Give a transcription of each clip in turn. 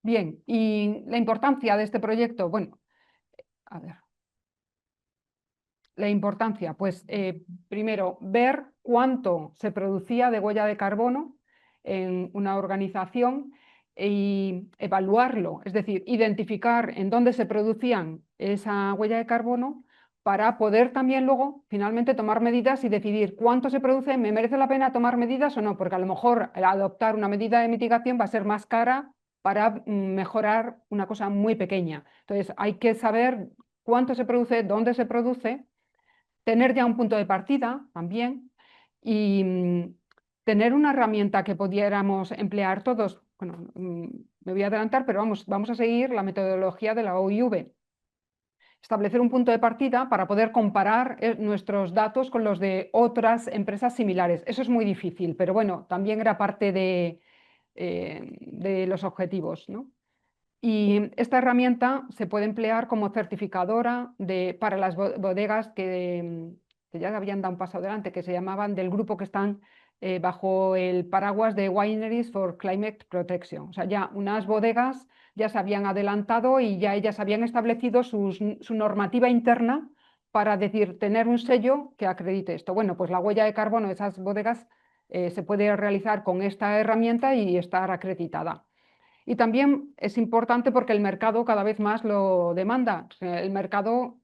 Bien, y la importancia de este proyecto, bueno, a ver. La importancia, pues primero, ver cuánto se producía de huella de carbono en una organización y evaluarlo, es decir, identificar en dónde se producían esa huella de carbono para poder también luego finalmente tomar medidas y decidir cuánto se produce, me merece la pena tomar medidas o no, porque a lo mejor adoptar una medida de mitigación va a ser más cara para mejorar una cosa muy pequeña. Entonces hay que saber cuánto se produce, dónde se produce, tener ya un punto de partida también y tener una herramienta que pudiéramos emplear todos. Bueno, me voy a adelantar, pero vamos a seguir la metodología de la OIV. Establecer un punto de partida para poder comparar nuestros datos con los de otras empresas similares. Eso es muy difícil, pero bueno, también era parte de los objetivos, ¿no? Y esta herramienta se puede emplear como certificadora para las bodegas que ya habían dado un paso adelante, que se llamaban del grupo que están bajo el paraguas de Wineries for Climate Protection. O sea, ya unas bodegas ya se habían adelantado y ya ellas habían establecido su normativa interna para decir, tener un sello que acredite esto. Bueno, pues la huella de carbono de esas bodegas se puede realizar con esta herramienta y estar acreditada. Y también es importante porque el mercado cada vez más lo demanda. O sea, el mercado,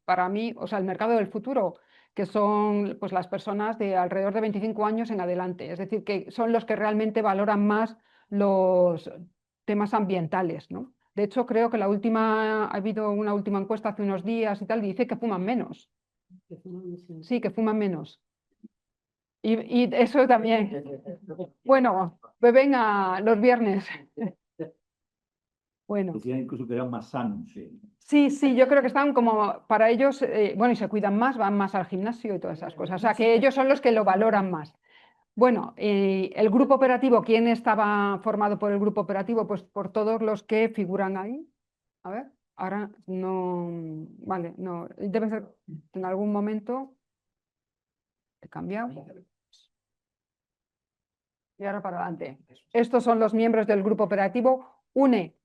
para mí, o sea, el mercado del futuro, que son pues, las personas de alrededor de 25 años en adelante. Es decir, que son los que realmente valoran más los temas ambientales, ¿no? De hecho, creo que ha habido una última encuesta hace unos días y tal, y dice que fuman menos. Sí, que fuman menos. Y eso también. Bueno, beben los viernes. Bueno. Decían incluso que eran más sanos. Sí, sí, yo creo que están como para ellos, bueno, y se cuidan más, van más al gimnasio y todas esas cosas. O sea, que ellos son los que lo valoran más. Bueno, el grupo operativo, ¿quién estaba formado por el grupo operativo? Pues por todos los que figuran ahí. A ver, ahora no, vale, no, debe ser en algún momento he cambiado. Y ahora para adelante. Estos son los miembros del grupo operativo. UNE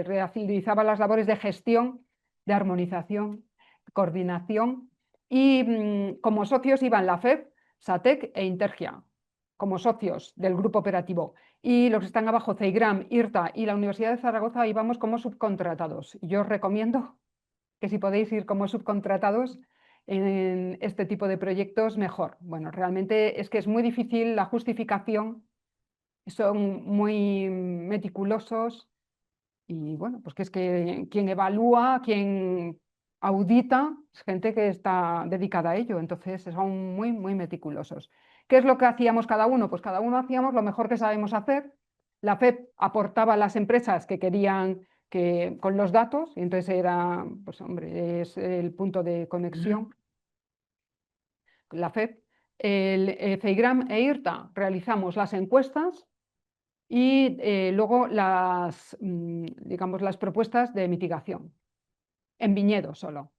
realizaba las labores de gestión, de armonización, coordinación y como socios iban la FEB, SATEC e Intergia, como socios del grupo operativo. Y los que están abajo, CEIGRAM, IRTA y la Universidad de Zaragoza, íbamos como subcontratados. Yo os recomiendo que si podéis ir como subcontratados en este tipo de proyectos, mejor. Bueno, realmente es que es muy difícil la justificación, son muy meticulosos y bueno, pues que es que quien evalúa, quien audita, es gente que está dedicada a ello, entonces son muy, muy meticulosos. ¿Qué es lo que hacíamos cada uno? Pues cada uno hacíamos lo mejor que sabemos hacer. La FEP aportaba a las empresas que querían que, con los datos, y entonces era, pues hombre, es el punto de conexión. La FEP, el CEIGRAM e IRTA realizamos las encuestas y luego digamos, las propuestas de mitigación, en viñedo solo.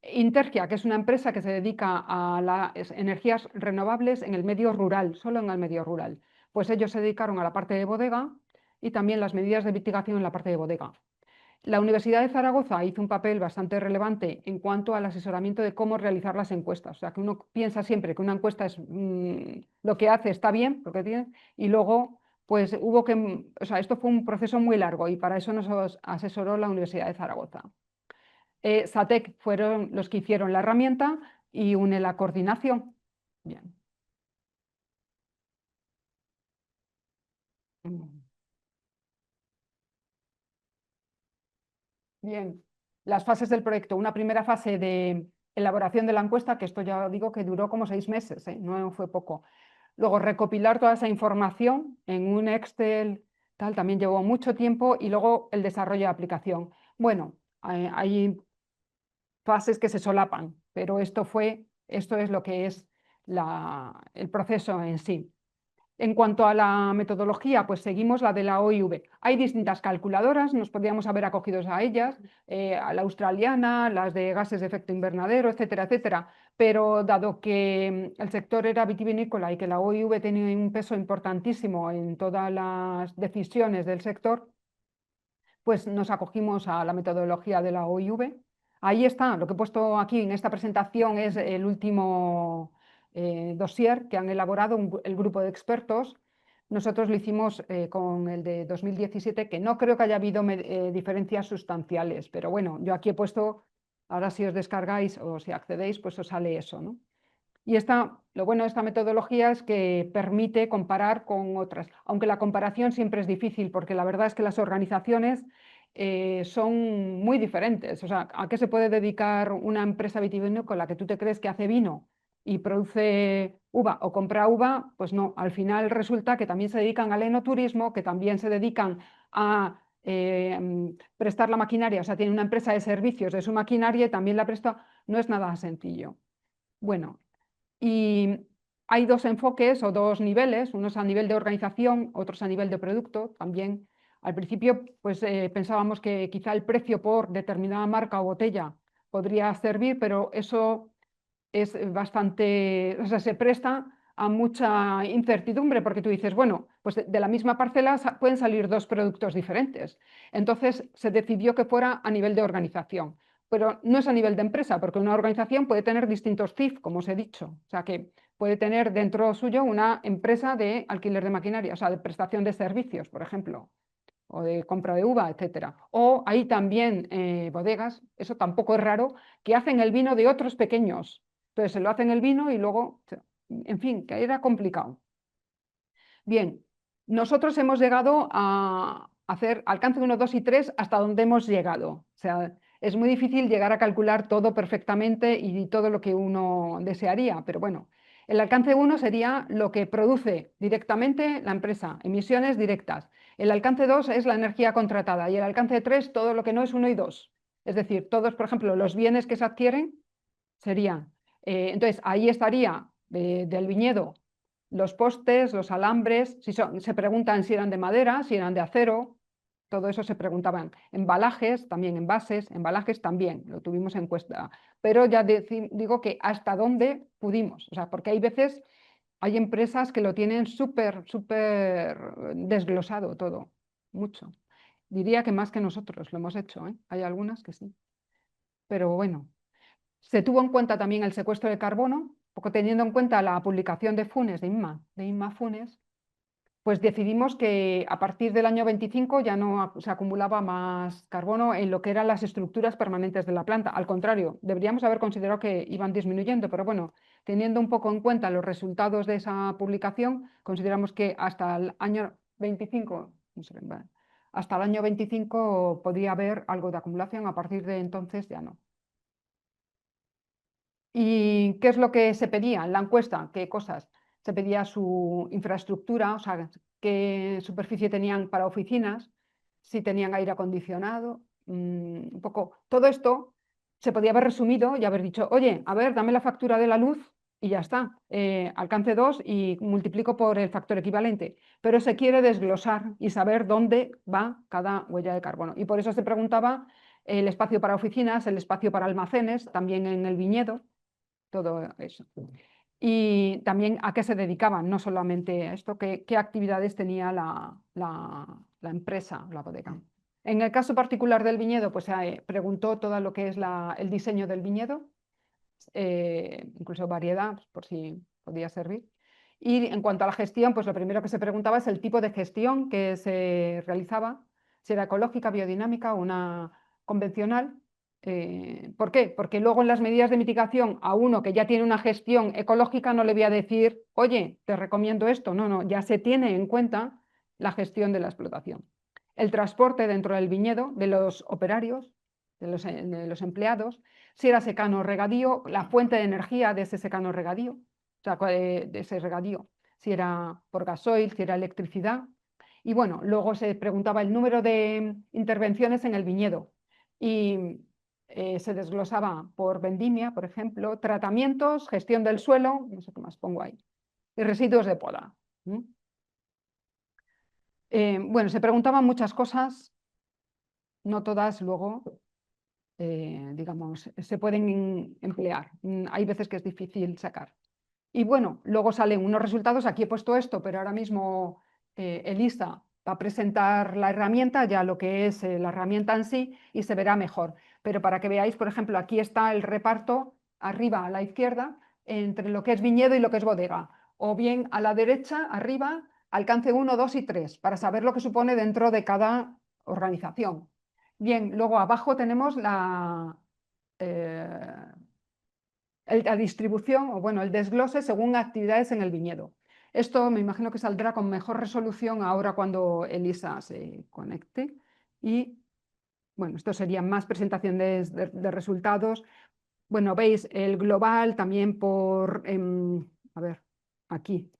Intergia, que es una empresa que se dedica a las energías renovables en el medio rural, solo en el medio rural. Pues ellos se dedicaron a la parte de bodega y también las medidas de mitigación en la parte de bodega. La Universidad de Zaragoza hizo un papel bastante relevante en cuanto al asesoramiento de cómo realizar las encuestas. O sea, que uno piensa siempre que una encuesta es lo que hace está bien, lo que tiene, y luego pues hubo que, o sea, esto fue un proceso muy largo y para eso nos asesoró la Universidad de Zaragoza. SATEC fueron los que hicieron la herramienta y UNE la coordinación. Bien. Bien, las fases del proyecto. Una primera fase de elaboración de la encuesta, que esto ya digo que duró como 6 meses, no fue poco. Luego recopilar toda esa información en un Excel, tal, también llevó mucho tiempo y luego el desarrollo de aplicación. Bueno, hay fases que se solapan, pero esto es lo que es el proceso en sí. En cuanto a la metodología, pues seguimos la de la OIV. Hay distintas calculadoras, nos podríamos haber acogido a ellas, a la australiana, las de gases de efecto invernadero, etcétera, etcétera. Pero dado que el sector era vitivinícola y que la OIV tenía un peso importantísimo en todas las decisiones del sector, pues nos acogimos a la metodología de la OIV. Ahí está, lo que he puesto aquí en esta presentación es el último dossier que han elaborado el grupo de expertos. Nosotros lo hicimos con el de 2017, que no creo que haya habido diferencias sustanciales, pero bueno, yo aquí he puesto, ahora si os descargáis o si accedéis, pues os sale eso, ¿no? Y lo bueno de esta metodología es que permite comparar con otras, aunque la comparación siempre es difícil, porque la verdad es que las organizaciones son muy diferentes. O sea, ¿a qué se puede dedicar una empresa vitivinícola que tú te crees que hace vino y produce uva o compra uva? Pues no, al final resulta que también se dedican al enoturismo, que también se dedican a prestar la maquinaria, o sea, tiene una empresa de servicios de su maquinaria y también la presta, no es nada sencillo. Bueno, y hay dos enfoques o dos niveles, unos a nivel de organización, otros a nivel de producto. También al principio pues, pensábamos que quizá el precio por determinada marca o botella podría servir, pero eso es bastante, o sea, se presta a mucha incertidumbre porque tú dices, bueno, pues de la misma parcela pueden salir dos productos diferentes. Entonces se decidió que fuera a nivel de organización, pero no es a nivel de empresa, porque una organización puede tener distintos CIF, como os he dicho, o sea que puede tener dentro suyo una empresa de alquiler de maquinaria, o sea, de prestación de servicios, por ejemplo, o de compra de uva, etcétera. O hay también bodegas, eso tampoco es raro, que hacen el vino de otros pequeños. Entonces se lo hacen el vino y luego, en fin, que era complicado. Bien, nosotros hemos llegado a hacer alcance 1, 2 y 3 hasta donde hemos llegado. O sea, es muy difícil llegar a calcular todo perfectamente y todo lo que uno desearía, pero bueno, el alcance 1 sería lo que produce directamente la empresa, emisiones directas. El alcance 2 es la energía contratada y el alcance 3 todo lo que no es 1 y 2. Es decir, todos, por ejemplo, los bienes que se adquieren serían. Entonces, ahí estaría del viñedo los postes, los alambres, se preguntan si eran de madera, si eran de acero, todo eso se preguntaban. Embalajes, también envases, embalajes también, lo tuvimos en cuenta. Pero ya digo que hasta dónde pudimos, o sea, porque hay veces, hay empresas que lo tienen súper, súper desglosado todo, mucho. Diría que más que nosotros lo hemos hecho, ¿eh? Hay algunas que sí. Pero bueno, se tuvo en cuenta también el secuestro de carbono, porque teniendo en cuenta la publicación de Funes, de Inma Funes, pues decidimos que a partir del año 25 ya no se acumulaba más carbono en lo que eran las estructuras permanentes de la planta. Al contrario, deberíamos haber considerado que iban disminuyendo, pero bueno, teniendo un poco en cuenta los resultados de esa publicación, consideramos que hasta el año 25, no sé, hasta el año 25 podría haber algo de acumulación, a partir de entonces ya no. ¿Y qué es lo que se pedía en la encuesta? ¿Qué cosas? Se pedía su infraestructura, o sea, qué superficie tenían para oficinas, si tenían aire acondicionado, un poco. Todo esto se podía haber resumido y haber dicho, oye, a ver, dame la factura de la luz y ya está, alcance 2 y multiplico por el factor equivalente. Pero se quiere desglosar y saber dónde va cada huella de carbono. Y por eso se preguntaba el espacio para oficinas, el espacio para almacenes, también en el viñedo, todo eso. Y también a qué se dedicaban, no solamente a esto, qué actividades tenía la empresa, la bodega. En el caso particular del viñedo, pues se preguntó todo lo que es el diseño del viñedo, incluso variedad, por si podía servir. Y en cuanto a la gestión, pues lo primero que se preguntaba es el tipo de gestión que se realizaba, si era ecológica, biodinámica o una convencional. ¿Por qué? Porque luego en las medidas de mitigación a uno que ya tiene una gestión ecológica no le voy a decir, oye, te recomiendo esto. No, no, ya se tiene en cuenta la gestión de la explotación. El transporte dentro del viñedo de los operarios, de los empleados, si era secano o regadío, la fuente de energía de ese secano regadío, o sea, de ese regadío, si era por gasoil, si era electricidad. Y bueno, luego se preguntaba el número de intervenciones en el viñedo y se desglosaba por vendimia, por ejemplo, tratamientos, gestión del suelo, no sé qué más pongo ahí, y residuos de poda. Bueno, se preguntaban muchas cosas, no todas luego, digamos, se pueden emplear. Hay veces que es difícil sacar. Y bueno, luego salen unos resultados, aquí he puesto esto, pero ahora mismo Elisa va a presentar la herramienta, ya lo que es la herramienta en sí, y se verá mejor. Pero para que veáis, por ejemplo, aquí está el reparto arriba a la izquierda entre lo que es viñedo y lo que es bodega. O bien a la derecha, arriba, alcance 1, 2 y 3, para saber lo que supone dentro de cada organización. Bien, luego abajo tenemos eh, la distribución, o bueno, el desglose según actividades en el viñedo. Esto me imagino que saldrá con mejor resolución ahora cuando Elisa se conecte. Y bueno, esto serían más presentaciones de resultados. Bueno, veis el global también por, a ver, aquí,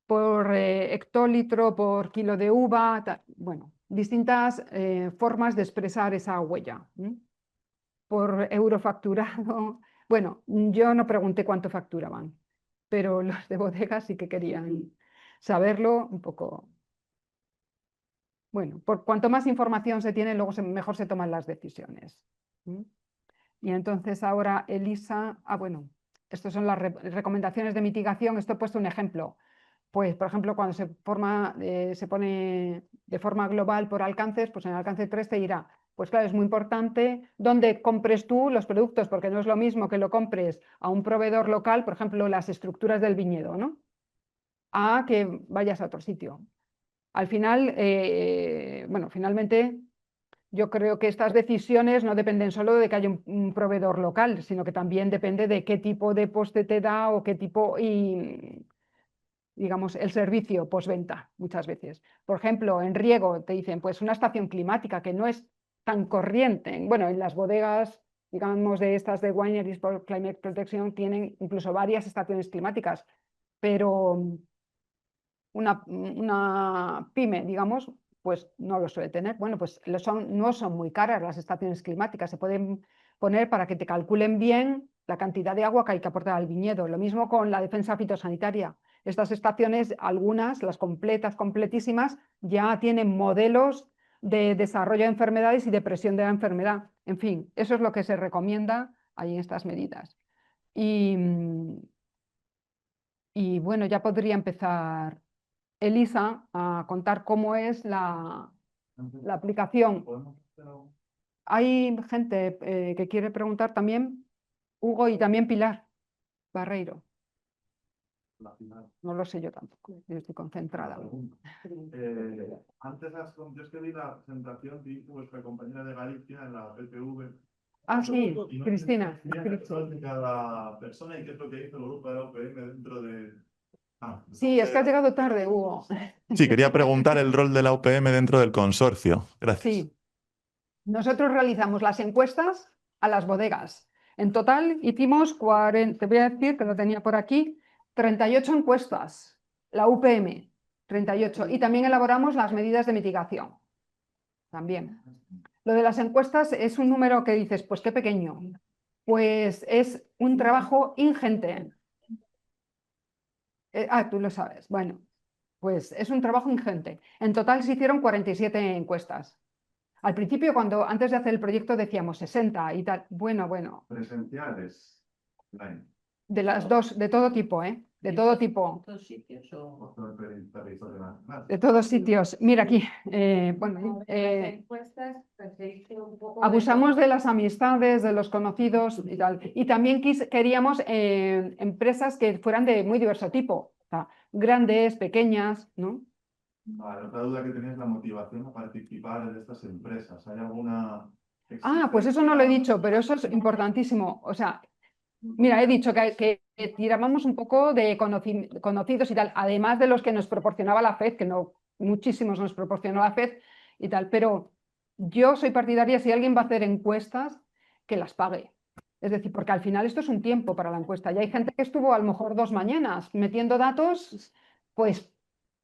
por hectolitro, por kilo de uva, bueno, distintas formas de expresar esa huella. Por euro facturado. Bueno, yo no pregunté cuánto facturaban, pero los de bodega sí que querían saberlo un poco. Bueno, por cuanto más información se tiene, luego mejor se toman las decisiones. Y entonces ahora Elisa, bueno, estas son las recomendaciones de mitigación. Esto he puesto un ejemplo. Pues, por ejemplo, cuando se pone de forma global por alcances, pues en el alcance 3 te dirá, pues claro, es muy importante dónde compres tú los productos, porque no es lo mismo que lo compres a un proveedor local, por ejemplo, las estructuras del viñedo, ¿no? A que vayas a otro sitio. Al final, bueno, finalmente yo creo que estas decisiones no dependen solo de que haya un proveedor local, sino que también depende de qué tipo de poste te da o qué tipo y digamos, el servicio postventa muchas veces. Por ejemplo, en riego te dicen, pues una estación climática que no es tan corriente. Bueno, en las bodegas, digamos, de estas de Wineries por Climate Protection tienen incluso varias estaciones climáticas, pero una pyme, digamos, pues no lo suele tener. Bueno, pues no son muy caras las estaciones climáticas, se pueden poner para que te calculen bien la cantidad de agua que hay que aportar al viñedo. Lo mismo con la defensa fitosanitaria. Estas estaciones, algunas, las completas, completísimas, ya tienen modelos de desarrollo de enfermedades y de presión de la enfermedad. En fin, eso es lo que se recomienda ahí en estas medidas. Y bueno, ya podría empezar Elisa a contar cómo es la aplicación. Hay gente que quiere preguntar también, Hugo y también Pilar Barreiro. No lo sé yo tampoco, yo estoy concentrada. Antes, yo es que vi la presentación que hizo vuestra compañera de Galicia en la PPV. Ah, sí, Y no Cristina. de cada persona y qué es lo que hizo el grupo de la UPM dentro de... Sí, es que has llegado tarde, Hugo. Sí, quería preguntar el rol de la UPM dentro del consorcio. Gracias. Sí, nosotros realizamos las encuestas a las bodegas. En total hicimos 40, te voy a decir que lo tenía por aquí, 38 encuestas, la UPM, 38. Y también elaboramos las medidas de mitigación. También. Lo de las encuestas es un número que dices, pues qué pequeño. Pues es un trabajo ingente. Tú lo sabes. Bueno, pues es un trabajo ingente. En total se hicieron 47 encuestas. Al principio, antes de hacer el proyecto, decíamos 60 y tal. Bueno. Presenciales. De las dos, de todo tipo, ¿eh? De todo tipo. De todos sitios. Mira aquí. Abusamos de las amistades, de los conocidos y tal. Y también queríamos empresas que fueran de muy diverso tipo. O sea, grandes, pequeñas, ¿no? Vale, otra duda que tenía es la motivación a participar en estas empresas. ¿Hay alguna... Pues eso no lo he dicho, pero eso es importantísimo. O sea, mira, he dicho que tirábamos un poco de conocidos y tal, además de los que nos proporcionaba la FED, que no muchísimos nos proporcionó la FED y tal, pero yo soy partidaria, si alguien va a hacer encuestas, que las pague. Es decir, porque al final esto es un tiempo para la encuesta. Y hay gente que estuvo a lo mejor 2 mañanas metiendo datos, pues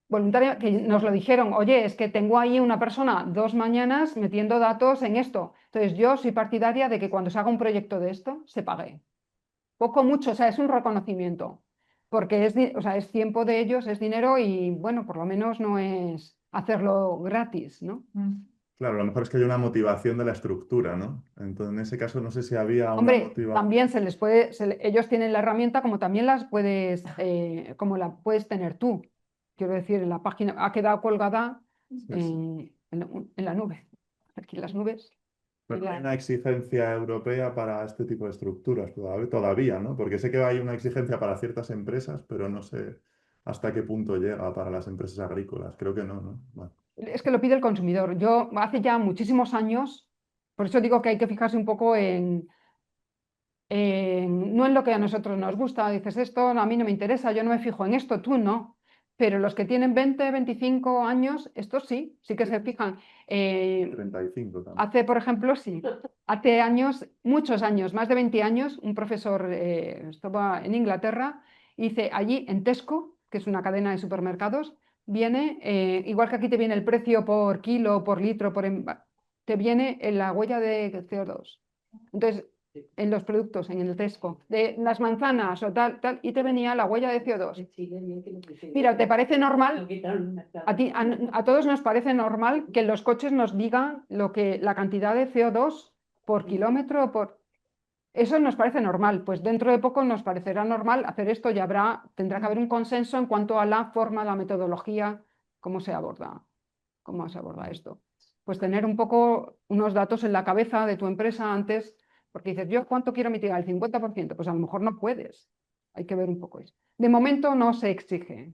voluntaria, que nos lo dijeron, oye, es que tengo ahí una persona 2 mañanas metiendo datos en esto. Entonces yo soy partidaria de que cuando se haga un proyecto de esto, se pague. Poco, mucho, o sea, es un reconocimiento, porque es tiempo de ellos, es dinero y bueno, por lo menos no es hacerlo gratis, ¿no? Claro, a lo mejor es que hay una motivación de la estructura, ¿no? Entonces, en ese caso, no sé si había una Hombre, motivación. también se les puede, ellos tienen la herramienta como también las puedes, como la puedes tener tú. Quiero decir, en la página ha quedado colgada en la nube. Aquí las nubes. Pero hay una exigencia europea para este tipo de estructuras todavía, ¿no? Porque sé que hay una exigencia para ciertas empresas, pero no sé hasta qué punto llega para las empresas agrícolas. Creo que no, ¿no? Bueno. Es que lo pide el consumidor. Yo hace ya muchísimos años, por eso digo que hay que fijarse un poco no en lo que a nosotros nos gusta. Dices, esto a mí no me interesa, yo no me fijo en esto, tú no. Pero los que tienen 20, 25 años, estos sí que se fijan. 35 también. Hace, por ejemplo, sí, hace años, muchos años, más de 20 años, un profesor estaba en Inglaterra, y dice, allí en Tesco, que es una cadena de supermercados, viene, igual que aquí te viene el precio por kilo, por litro, te viene en la huella de CO2. Entonces, en los productos, en el Tesco, de las manzanas o tal, tal, y te venía la huella de CO2. Mira, ¿te parece normal? A todos nos parece normal que los coches nos digan la cantidad de CO2 por kilómetro, Eso nos parece normal, pues dentro de poco nos parecerá normal hacer esto y tendrá que haber un consenso en cuanto a la forma, la metodología, cómo se aborda esto. Pues tener un poco unos datos en la cabeza de tu empresa antes, porque dices, ¿yo cuánto quiero mitigar? ¿El 50%? Pues a lo mejor no puedes. Hay que ver un poco eso. De momento no se exige.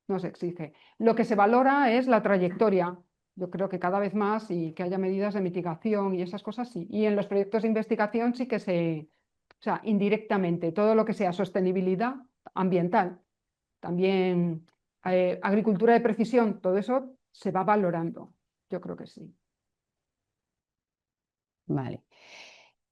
No se exige. Lo que se valora es la trayectoria. Yo creo que cada vez más y que haya medidas de mitigación y esas cosas sí. Y en los proyectos de investigación sí que o sea, indirectamente, todo lo que sea sostenibilidad ambiental, también agricultura de precisión, todo eso se va valorando. Yo creo que sí. Vale.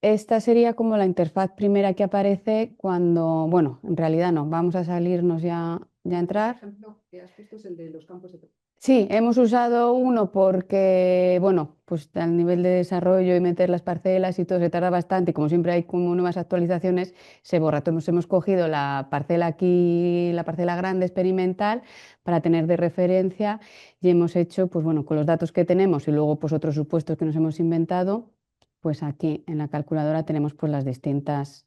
Esta sería como la interfaz primera que aparece cuando, bueno, en realidad no, vamos a salirnos ya a entrar. El ejemplo que has puesto es el de los campos de... Sí, hemos usado uno porque, bueno, pues al nivel de desarrollo y meter las parcelas y todo se tarda bastante y como siempre hay como nuevas actualizaciones, se borra. Entonces hemos cogido la parcela aquí, la parcela grande experimental para tener de referencia y hemos hecho, pues bueno, con los datos que tenemos y luego pues otros supuestos que nos hemos inventado, pues aquí en la calculadora tenemos pues las distintas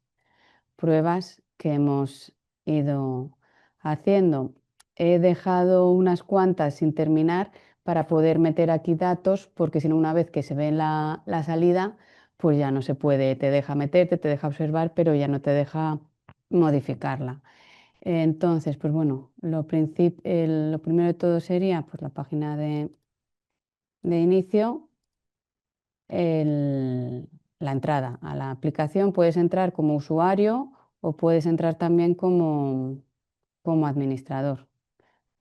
pruebas que hemos ido haciendo. He dejado unas cuantas sin terminar para poder meter aquí datos, porque si no, una vez que se ve la salida, pues ya no se puede, te deja meterte, te deja observar, pero ya no te deja modificarla. Entonces, pues bueno, lo primero de todo sería pues, la página de inicio, la entrada a la aplicación. Puedes entrar como usuario o puedes entrar también como administrador.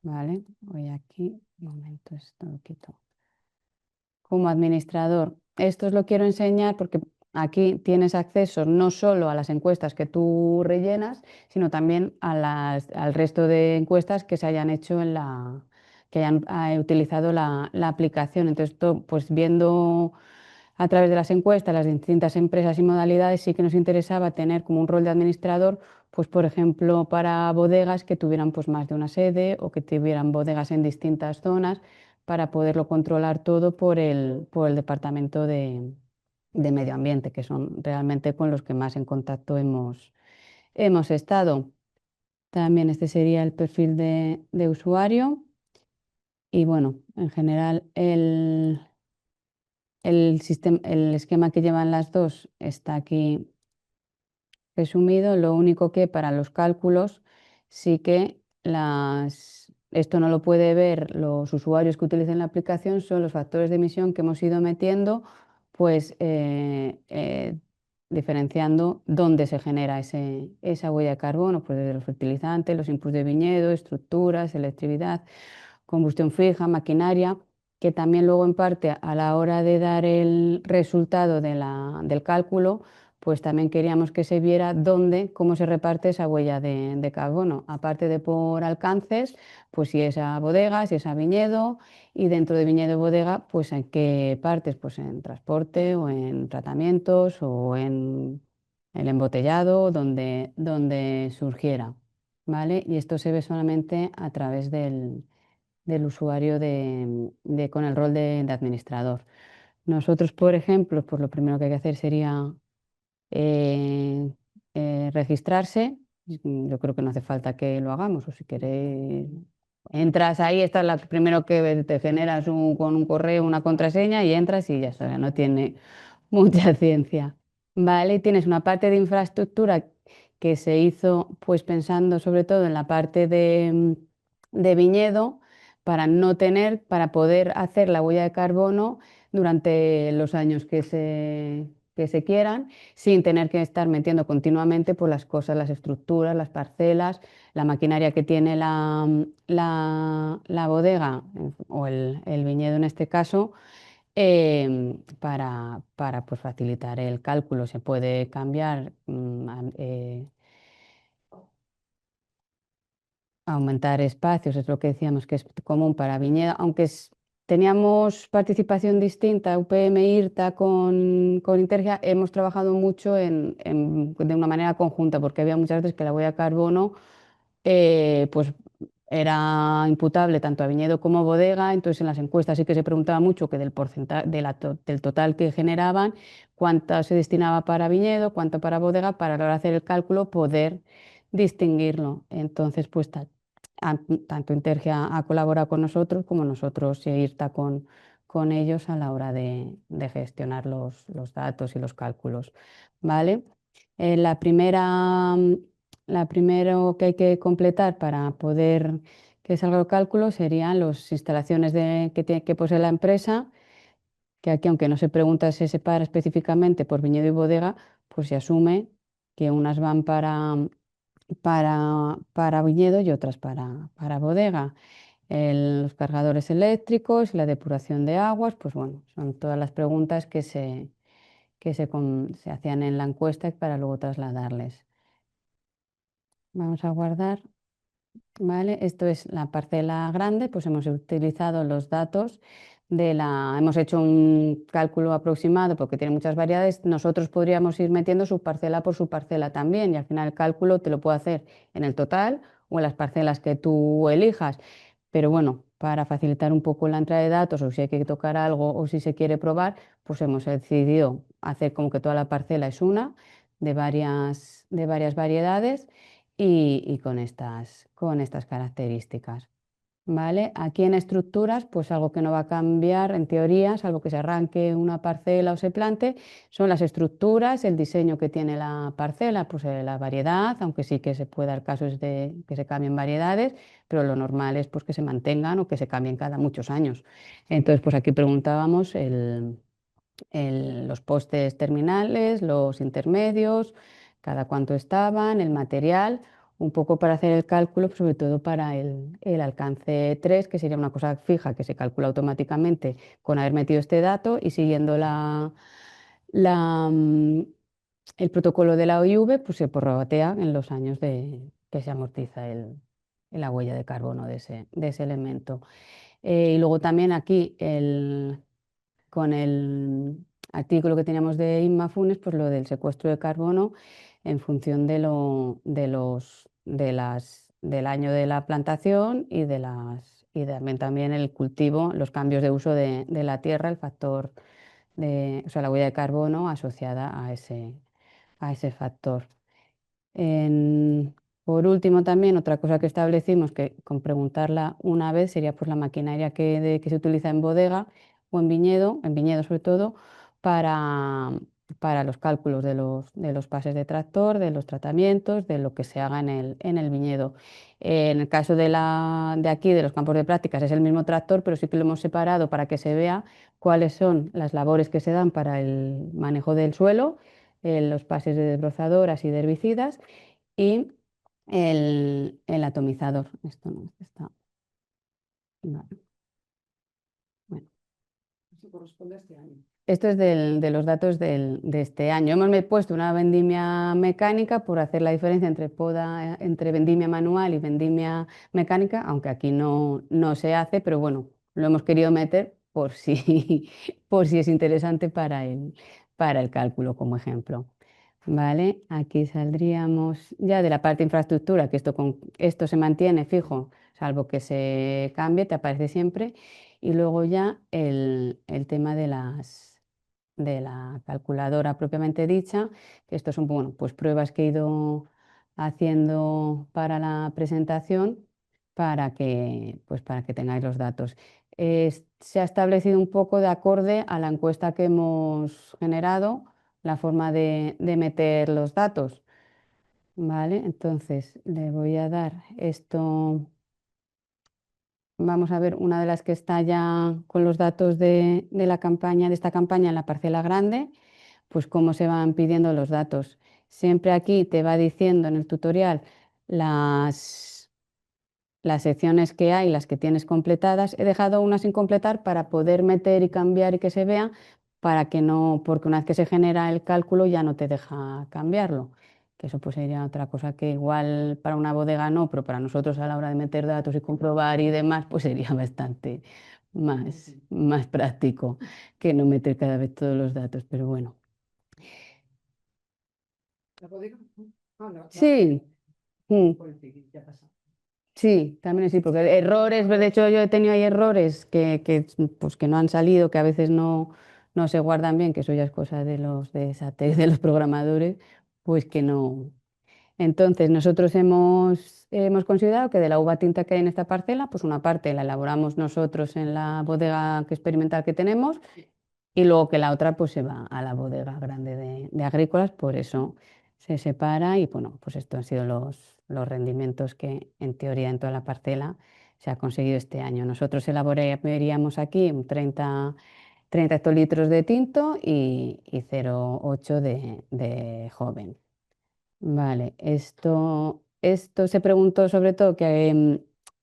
¿Vale? Voy aquí, un momento, esto lo quito. Como administrador, esto os lo quiero enseñar porque aquí tienes acceso no solo a las encuestas que tú rellenas, sino también al resto de encuestas que se hayan hecho que hayan utilizado la aplicación. Entonces, esto, pues viendo a través de las encuestas, las distintas empresas y modalidades, sí que nos interesaba tener como un rol de administrador, pues por ejemplo, para bodegas que tuvieran pues más de una sede o que tuvieran bodegas en distintas zonas para poderlo controlar todo por el Departamento de Medio Ambiente, que son realmente con los que más en contacto hemos estado. También este sería el perfil de usuario y bueno, en general el esquema que llevan las dos está aquí resumido. Lo único que para los cálculos sí que esto no lo puede ver los usuarios que utilicen la aplicación, son los factores de emisión que hemos ido metiendo, pues diferenciando dónde se genera esa huella de carbono, pues desde los fertilizantes, los inputs de viñedo, estructuras, selectividad, combustión fija, maquinaria, que también luego en parte a la hora de dar el resultado del cálculo, pues también queríamos que se viera cómo se reparte esa huella de carbono, aparte de por alcances, pues si es a bodega, si es a viñedo, y dentro de viñedo y bodega, pues en qué partes, pues en transporte o en tratamientos o en el embotellado, donde surgiera, ¿vale? Y esto se ve solamente a través del del usuario con el rol de administrador. Nosotros, por ejemplo, pues lo primero que hay que hacer sería registrarse. Yo creo que no hace falta que lo hagamos, o si queréis, entras ahí, esta es la primero que te generas con un correo, una contraseña y entras y ya está, no tiene mucha ciencia. Vale, y tienes una parte de infraestructura que se hizo pues pensando sobre todo en la parte de viñedo para poder hacer la huella de carbono durante los años que se quieran, sin tener que estar metiendo continuamente por las cosas, las estructuras, las parcelas, la maquinaria que tiene la bodega o el viñedo en este caso, para pues, facilitar el cálculo. Se puede cambiar, aumentar espacios, es lo que decíamos que es común para viñedo, aunque teníamos participación distinta, UPM e IRTA con Intergia, hemos trabajado mucho de una manera conjunta, porque había muchas veces que la huella de carbono pues era imputable tanto a viñedo como a bodega, entonces en las encuestas sí que se preguntaba mucho que del porcentaje del total que generaban, cuánto se destinaba para viñedo, cuánto para bodega, para a la hora de hacer el cálculo poder distinguirlo. Entonces, pues tanto Intergia ha colaborado con nosotros como nosotros e IRTA con ellos a la hora de gestionar los datos y los cálculos. ¿Vale? La primero que hay que completar para poder que salga el cálculo serían las instalaciones que posee la empresa, que aquí, aunque no se pregunta, se separa específicamente por viñedo y bodega, pues se asume que unas van para viñedo y otras para bodega. Los cargadores eléctricos y la depuración de aguas, pues bueno, son todas las preguntas que se hacían en la encuesta para luego trasladarles. Vamos a guardar. ¿Vale? Esto es la parcela grande, pues hemos utilizado los datos hemos hecho un cálculo aproximado porque tiene muchas variedades. Nosotros podríamos ir metiendo subparcela por subparcela también y al final el cálculo te lo puedo hacer en el total o en las parcelas que tú elijas. Pero bueno, para facilitar un poco la entrada de datos o si hay que tocar algo o si se quiere probar, pues hemos decidido hacer como que toda la parcela es una de varias variedades y con estas características. ¿Vale? Aquí en estructuras, pues algo que no va a cambiar en teoría, salvo que se arranque una parcela o se plante, son las estructuras, el diseño que tiene la parcela, pues la variedad, aunque sí que se puede dar casos de que se cambien variedades, pero lo normal es pues, que se mantengan o que se cambien cada muchos años. Entonces, pues aquí preguntábamos los postes terminales, los intermedios, cada cuánto estaban, el material, un poco para hacer el cálculo, sobre todo para el alcance 3, que sería una cosa fija que se calcula automáticamente con haber metido este dato y siguiendo el protocolo de la OIV, pues se prorratea en los años que se amortiza la huella de carbono de ese elemento. Y luego también aquí con el artículo que teníamos de Inma Funes, pues lo del secuestro de carbono en función del año de la plantación y también el cultivo, los cambios de uso de la tierra, el factor o sea, la huella de carbono asociada a ese factor. Por último, también otra cosa que establecimos que con preguntarla una vez sería pues, la maquinaria que se utiliza en bodega o en viñedo sobre todo, para los cálculos de los pases de tractor, de los tratamientos, de lo que se haga en el viñedo. En el caso de aquí, de los campos de prácticas, es el mismo tractor, pero sí que lo hemos separado para que se vea cuáles son las labores que se dan para el manejo del suelo, los pases de desbrozadoras y de herbicidas y el atomizador. Esto no está. Vale. Bueno. Eso corresponde a este año. Esto es de los datos de este año. Hemos puesto una vendimia mecánica por hacer la diferencia entre vendimia manual y vendimia mecánica, aunque aquí no se hace, pero bueno, lo hemos querido meter por si es interesante para el cálculo como ejemplo. ¿vale? Aquí saldríamos ya de la parte de infraestructura, que esto se mantiene fijo, salvo que se cambie, te aparece siempre. Y luego ya el tema de la calculadora propiamente dicha, que estos son, bueno, pues pruebas que he ido haciendo para la presentación pues para que tengáis los datos. Se ha establecido un poco de acorde a la encuesta que hemos generado la forma de meter los datos. ¿Vale? Entonces le voy a dar esto. Vamos a ver una de las que está ya con los datos de la campaña, de esta campaña en la parcela grande, pues cómo se van pidiendo los datos. Siempre aquí te va diciendo en el tutorial las secciones que hay, las que tienes completadas. He dejado unas sin completar para poder meter y cambiar y que se vea, para que no, porque una vez que se genera el cálculo ya no te deja cambiarlo. Que eso pues sería otra cosa que igual para una bodega no, pero para nosotros a la hora de meter datos y comprobar y demás, pues sería bastante más práctico que no meter cada vez todos los datos. Pero bueno, ¿La bodega? sí. Sí, también sí, porque errores, de hecho yo he tenido ahí errores pues que no han salido, que a veces no se guardan bien, que eso ya es cosa de los de SATEC, de los programadores, pues que no. Entonces nosotros hemos considerado que de la uva tinta que hay en esta parcela, pues una parte la elaboramos nosotros en la bodega experimental que tenemos y luego que la otra pues se va a la bodega grande de agrícolas, por eso se separa y bueno, pues estos han sido los rendimientos que en teoría en toda la parcela se ha conseguido este año. Nosotros elaboraríamos aquí 30 hectolitros de tinto y 0,8 de joven. Vale, esto se preguntó sobre todo que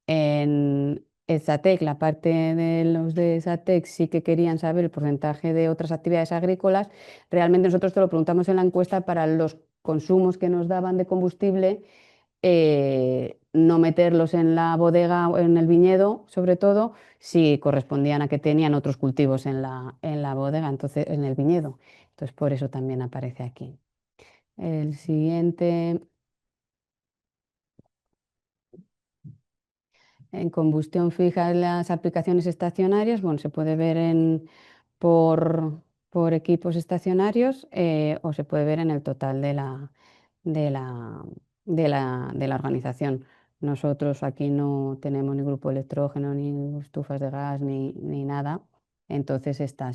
en SATEC, la parte de los de SATEC sí que querían saber el porcentaje de otras actividades agrícolas. Realmente nosotros te lo preguntamos en la encuesta para los consumos que nos daban de combustible, no meterlos en la bodega o en el viñedo, sobre todo, si correspondían a que tenían otros cultivos en la bodega, entonces en el viñedo. Entonces por eso también aparece aquí. El siguiente. En combustión fija en las aplicaciones estacionarias, bueno, se puede ver por equipos estacionarios, o se puede ver en el total de la, de la organización. Nosotros aquí no tenemos ni grupo electrógeno, ni estufas de gas, ni nada, entonces está a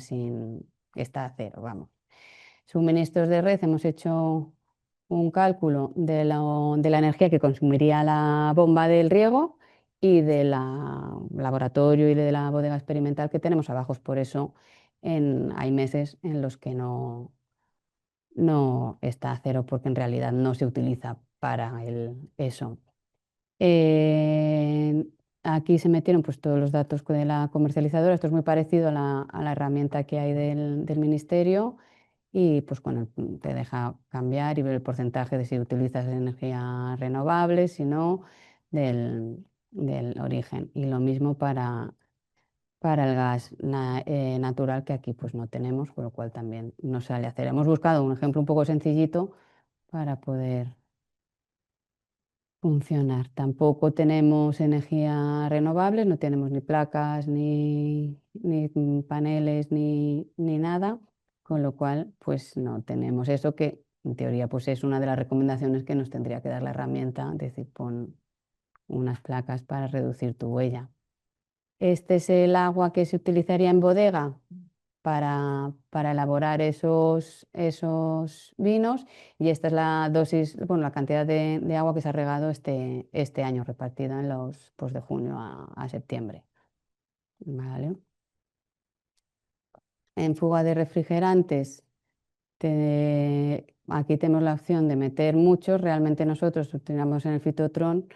cero, vamos. Suministros de red, hemos hecho un cálculo de la energía que consumiría la bomba del riego y del laboratorio y de la bodega experimental que tenemos abajo. Por eso hay meses en los que no está a cero, porque en realidad no se utiliza para eso. Eh, Aquí se metieron pues, todos los datos de la comercializadora. Esto es muy parecido a la herramienta que hay del ministerio. Y pues bueno, te deja cambiar y ver el porcentaje de si utilizas energía renovable, si no, del origen. Y lo mismo para el gas natural, que aquí pues no tenemos, con lo cual también no sale a hacer. Hemos buscado un ejemplo un poco sencillito para poder funcionar. Tampoco tenemos energía renovable, no tenemos ni placas, ni paneles, ni nada, con lo cual pues no tenemos eso, que en teoría pues es una de las recomendaciones que nos tendría que dar la herramienta, es decir, pon unas placas para reducir tu huella. Este es el agua que se utilizaría en bodega para elaborar esos vinos, y esta es la dosis, bueno, la cantidad de agua que se ha regado este año, repartida en los pues, de junio a septiembre. ¿Vale? En fuga de refrigerantes, aquí tenemos la opción de meter muchos. Realmente nosotros utilizamos en el Fitotron,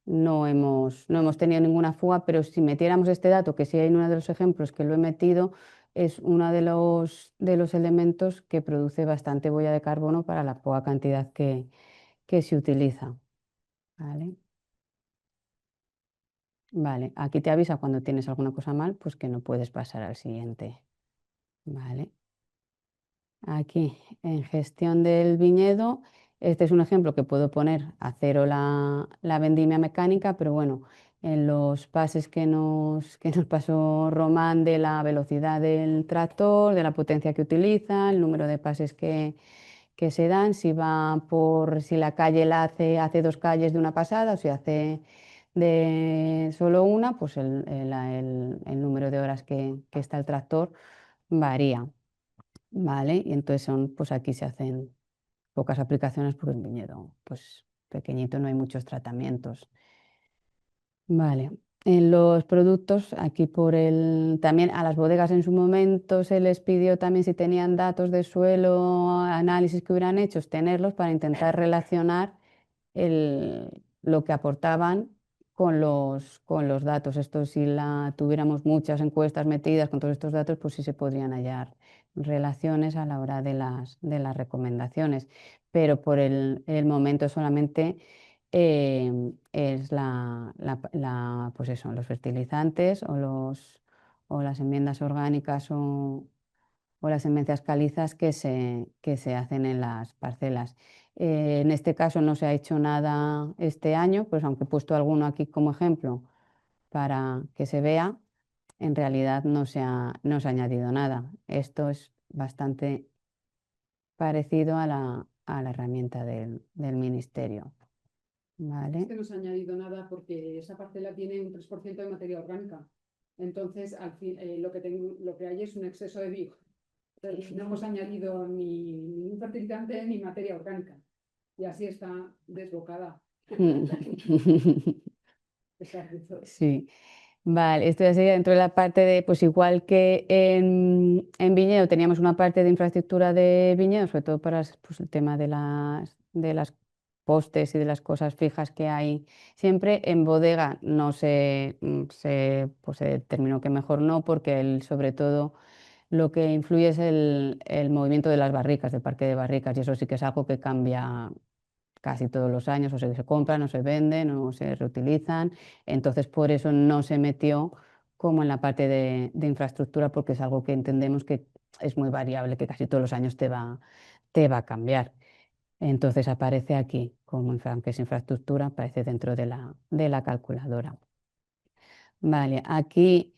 no hemos tenido ninguna fuga, pero si metiéramos este dato, que sí hay en uno de los ejemplos que lo he metido, es uno de los elementos que produce bastante huella de carbono para la poca cantidad que se utiliza. ¿Vale? Vale, aquí te avisa cuando tienes alguna cosa mal, pues que no puedes pasar al siguiente. Vale. Aquí, en gestión del viñedo, este es un ejemplo que puedo poner a cero la vendimia mecánica, pero bueno, en los pases que nos pasó Román de la velocidad del tractor, de la potencia que utiliza, el número de pases que se dan, si la calle hace 2 calles de una pasada o si hace de solo una, pues el número de horas que está el tractor varía, ¿vale? Y entonces pues aquí se hacen pocas aplicaciones porque el viñedo, pues pequeñito, no hay muchos tratamientos. Vale. En los productos, aquí también a las bodegas en su momento se les pidió también si tenían datos de suelo, análisis que hubieran hecho, tenerlos para intentar relacionar lo que aportaban con los datos. Esto, si tuviéramos muchas encuestas metidas con todos estos datos, pues sí se podrían hallar relaciones a la hora de las recomendaciones. Pero por el momento solamente es pues eso, los fertilizantes o las enmiendas orgánicas o las semencias calizas que se hacen en las parcelas. En este caso no se ha hecho nada este año, pues aunque he puesto alguno aquí como ejemplo para que se vea, en realidad no se ha añadido nada. Esto es bastante parecido a la herramienta del ministerio. ¿Vale? Es que no se ha añadido nada porque esa parcela tiene un 3% de materia orgánica. Entonces, lo que hay es un exceso de bio. Entonces, no hemos añadido ni un fertilizante ni materia orgánica. Y así está desbocada. Sí, vale, esto ya sería dentro de la parte de, pues igual que en viñedo teníamos una parte de infraestructura de viñedo, sobre todo para pues, el tema de las postes y de las cosas fijas que hay siempre. En bodega no pues se determinó que mejor no, porque sobre todo lo que influye es el movimiento de las barricas, del parque de barricas, y eso sí que es algo que cambia casi todos los años, o se compran, o se venden, o se reutilizan. Entonces, por eso no se metió como en la parte de infraestructura, porque es algo que entendemos que es muy variable, que casi todos los años te va a cambiar. Entonces aparece aquí, aunque es infraestructura, aparece dentro de la calculadora. Vale, aquí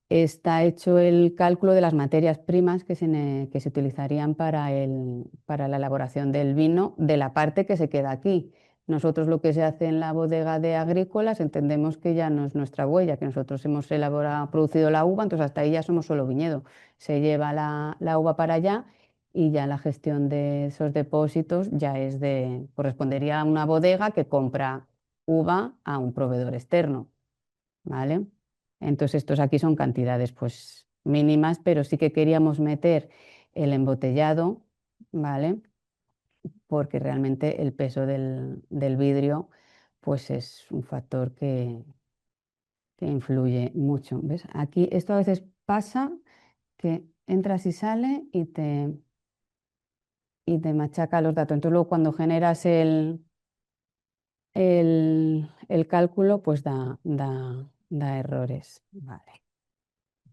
está hecho el cálculo de las materias primas que se utilizarían para la elaboración del vino, de la parte que se queda aquí. Nosotros lo que se hace en la bodega de agrícolas entendemos que ya no es nuestra huella, que nosotros hemos producido la uva, entonces hasta ahí ya somos solo viñedo. Se lleva la uva para allá y ya la gestión de esos depósitos correspondería a una bodega que compra uva a un proveedor externo, ¿vale? Entonces estos aquí son cantidades pues mínimas, pero sí que queríamos meter el embotellado, ¿vale? Porque realmente el peso del vidrio pues es un factor que influye mucho. ¿Ves? Aquí esto a veces pasa que entras y sale y te machaca los datos. Entonces luego cuando generas el cálculo pues da errores. Vale.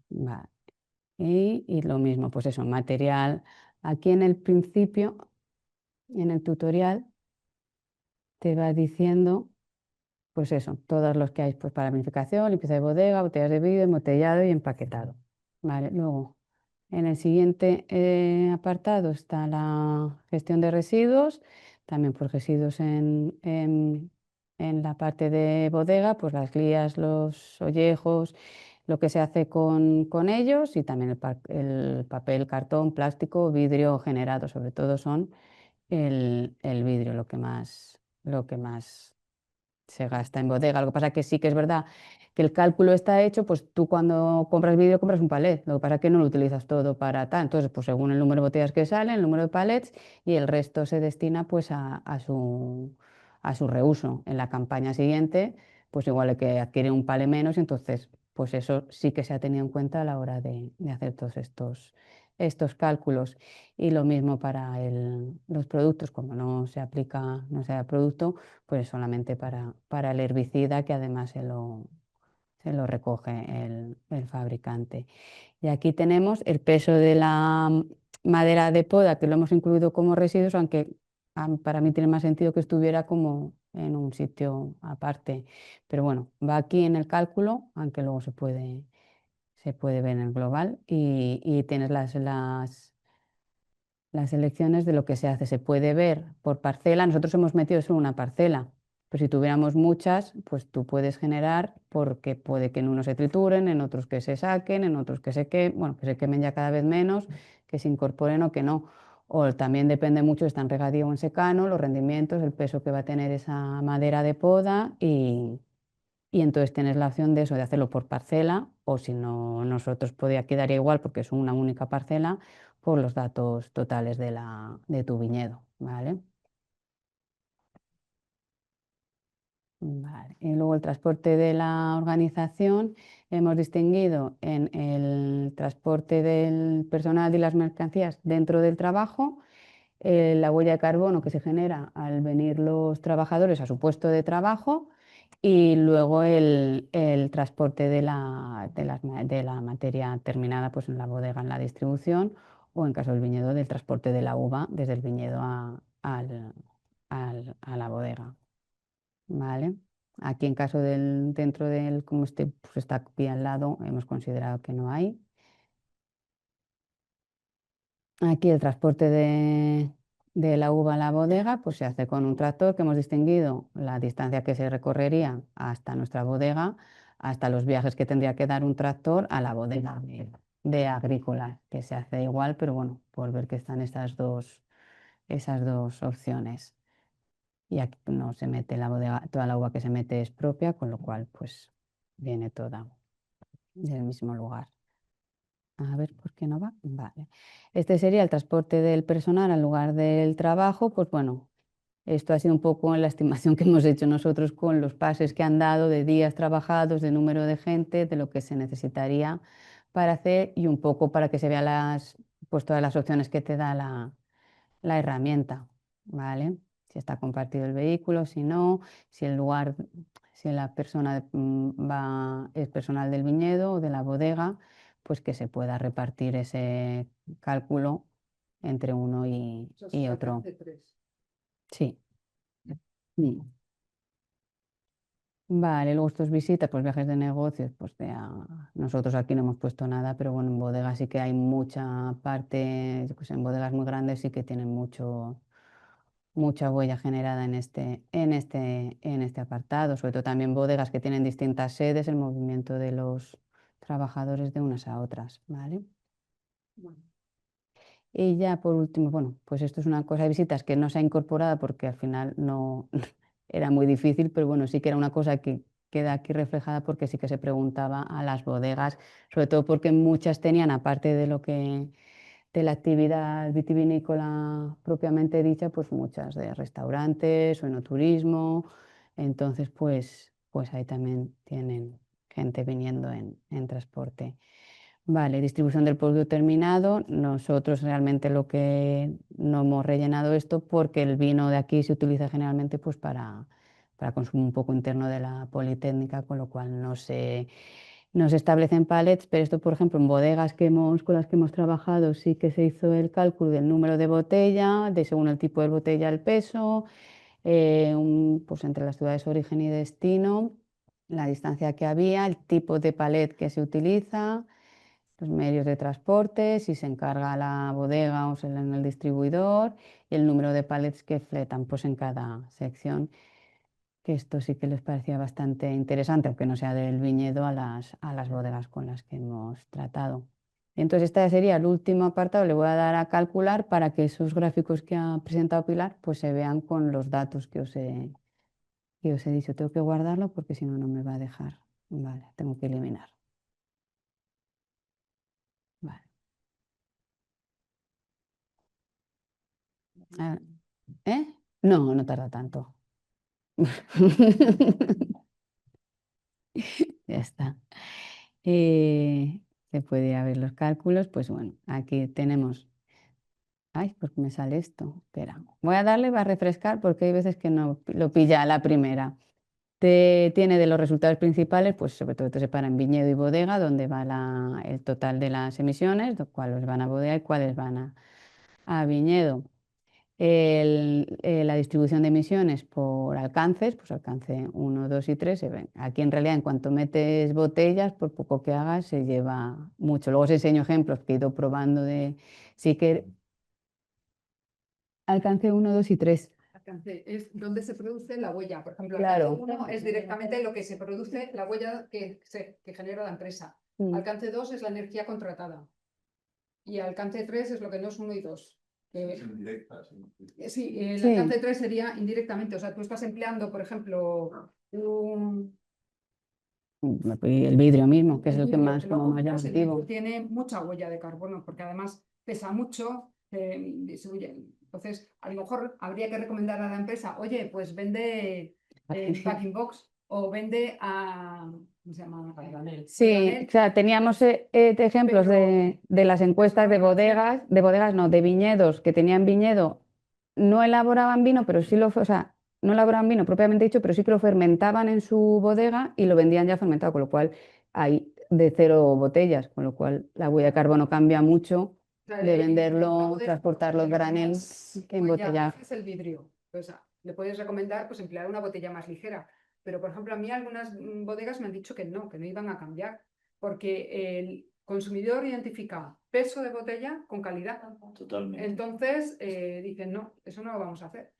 Vale. Y lo mismo, pues eso, material. Aquí en el principio, en el tutorial, te va diciendo, pues eso, todos los que hay pues, para vinificación, limpieza de bodega, botellas de vidrio, embotellado y empaquetado. Vale, luego, en el siguiente apartado está la gestión de residuos, también por residuos en la parte de bodega, pues las glías, los ollejos, lo que se hace con ellos y también el papel, cartón, plástico, vidrio generado, sobre todo son el vidrio lo que más se gasta en bodega. Lo que pasa es que sí que es verdad que el cálculo está hecho, pues tú cuando compras vidrio compras un palet, lo que pasa es que no lo utilizas todo para tal. Entonces, pues según el número de botellas que salen, el número de palets y el resto se destina pues a su reuso. En la campaña siguiente, pues igual hay que adquirir un palet menos, entonces pues eso sí que se ha tenido en cuenta a la hora de hacer todos estos cálculos. Y lo mismo para los productos, como no se aplica, no sea producto, pues solamente para el herbicida, que además se lo recoge el fabricante. Y aquí tenemos el peso madera de poda, que lo hemos incluido como residuos, aunque para mí tiene más sentido que estuviera como en un sitio aparte. Pero bueno, va aquí en el cálculo, aunque luego se puede ver en el global y tienes las elecciones de lo que se hace. Se puede ver por parcela. Nosotros hemos metido solo una parcela, pero si tuviéramos muchas, pues tú puedes generar porque puede que en unos se trituren, en otros que se saquen, en otros que bueno, que se quemen ya cada vez menos, que se incorporen o que no. O también depende mucho si está en regadío o en secano, los rendimientos, el peso que va a tener esa madera de poda y entonces tienes la opción de eso, de hacerlo por parcela, o si no, nosotros quedaría igual porque es una única parcela, por los datos totales de tu viñedo, ¿vale? Vale. Y luego el transporte de la organización, hemos distinguido en el transporte del personal y las mercancías dentro del trabajo, la huella de carbono que se genera al venir los trabajadores a su puesto de trabajo y luego el transporte de la materia terminada pues, en la bodega, en la distribución o en caso del viñedo, del transporte de la uva desde el viñedo a la bodega. ¿Vale? Aquí en caso dentro del, como pues está aquí al lado, hemos considerado que no hay. Aquí el transporte de la uva a la bodega pues se hace con un tractor que hemos distinguido la distancia que se recorrería hasta nuestra bodega, hasta los viajes que tendría que dar un tractor a la bodega de agrícola, que se hace igual, pero bueno, por ver que están esas dos opciones. Y aquí no se mete la bodega, toda la uva que se mete es propia, con lo cual pues viene toda del mismo lugar. A ver por qué no va. Vale. Este sería el transporte del personal al lugar del trabajo. Pues bueno, esto ha sido un poco la estimación que hemos hecho nosotros con los pases que han dado de días trabajados, de número de gente, de lo que se necesitaría para hacer y un poco para que se vean pues todas las opciones que te da la herramienta. ¿Vale? Si está compartido el vehículo, si no, si el lugar, si la persona es personal del viñedo o de la bodega, pues que se pueda repartir ese cálculo entre uno y otro. Sí. Mm. Vale, luego estos visitas, pues viajes de negocios, pues nosotros aquí no hemos puesto nada, pero bueno, en bodegas sí que hay mucha parte, yo qué sé, en bodegas muy grandes sí que tienen mucha huella generada en este apartado, sobre todo también bodegas que tienen distintas sedes, el movimiento de los trabajadores de unas a otras, ¿vale? Y ya por último, bueno, pues esto es una cosa de visitas que no se ha incorporado porque al final no era muy difícil, pero bueno, sí que era una cosa que queda aquí reflejada porque sí que se preguntaba a las bodegas, sobre todo porque muchas tenían, aparte de la actividad vitivinícola propiamente dicha, pues muchas de restaurantes o enoturismo. Entonces, pues ahí también tienen gente viniendo en transporte. Vale, distribución del producto terminado. Nosotros realmente lo que no hemos rellenado esto porque el vino de aquí se utiliza generalmente pues para consumo un poco interno de la Politécnica, con lo cual no se establecen pallets, pero esto, por ejemplo, en bodegas con las que hemos trabajado, sí que se hizo el cálculo del número de botella, según el tipo de botella, el peso, pues entre las ciudades de origen y destino, la distancia que había, el tipo de palet que se utiliza, los medios de transporte, si se encarga la bodega o en el distribuidor, y el número de palets que fletan pues, en cada sección, que esto sí que les parecía bastante interesante, aunque no sea del viñedo a las bodegas con las que hemos tratado. Entonces, este sería el último apartado, le voy a dar a calcular para que esos gráficos que ha presentado Pilar pues se vean con los datos que os he dicho. Tengo que guardarlo porque si no, no me va a dejar. Vale, tengo que eliminar. Vale. Ah, ¿eh? No, no tarda tanto. Ya está. Se puede ver los cálculos. Pues bueno, aquí tenemos. Ay, ¿por qué me sale esto? Espera. Voy a darle, va a refrescar porque hay veces que no lo pilla a la primera. Tiene de los resultados principales, pues sobre todo te separa en viñedo y bodega, donde va el total de las emisiones, cuáles van a bodega y cuáles van a viñedo. La distribución de emisiones por alcances, pues alcance 1, 2 y 3 se ven. Aquí en realidad en cuanto metes botellas, por poco que hagas, se lleva mucho. Luego os enseño ejemplos que he ido probando de sí que alcance 1, 2 y 3. Alcance es donde se produce la huella. Por ejemplo, Claro. alcance 1 es directamente lo que se produce, la huella que genera la empresa. Alcance 2 es la energía contratada. Y alcance 3 es lo que no es 1 y 2. Sí, el Sí. alcance 3 sería indirectamente. O sea, tú estás empleando, por ejemplo, El vidrio mismo, que es el que vidrio, más, que lo como más compras, el vidrio llamativo. tiene mucha huella de carbono, porque además pesa mucho, distribuye. Entonces, a lo mejor habría que recomendar a la empresa, oye, pues vende packing box o vende a, ¿cómo se llama? A granel. Sí, o sea, teníamos ejemplos de las encuestas de bodegas no, de viñedos, que tenían viñedo, no elaboraban vino, pero sí o sea, no elaboraban vino propiamente dicho, pero sí que lo fermentaban en su bodega y lo vendían ya fermentado, con lo cual hay de 0 botellas, con lo cual la huella de carbono cambia mucho de venderlo, transportarlo en granel que embotellar. Es el vidrio. Pues, le puedes recomendar pues, emplear una botella más ligera. Pero, por ejemplo, a mí algunas bodegas me han dicho que no iban a cambiar, porque el consumidor identifica peso de botella con calidad. Totalmente. Entonces, dicen, no, eso no lo vamos a hacer.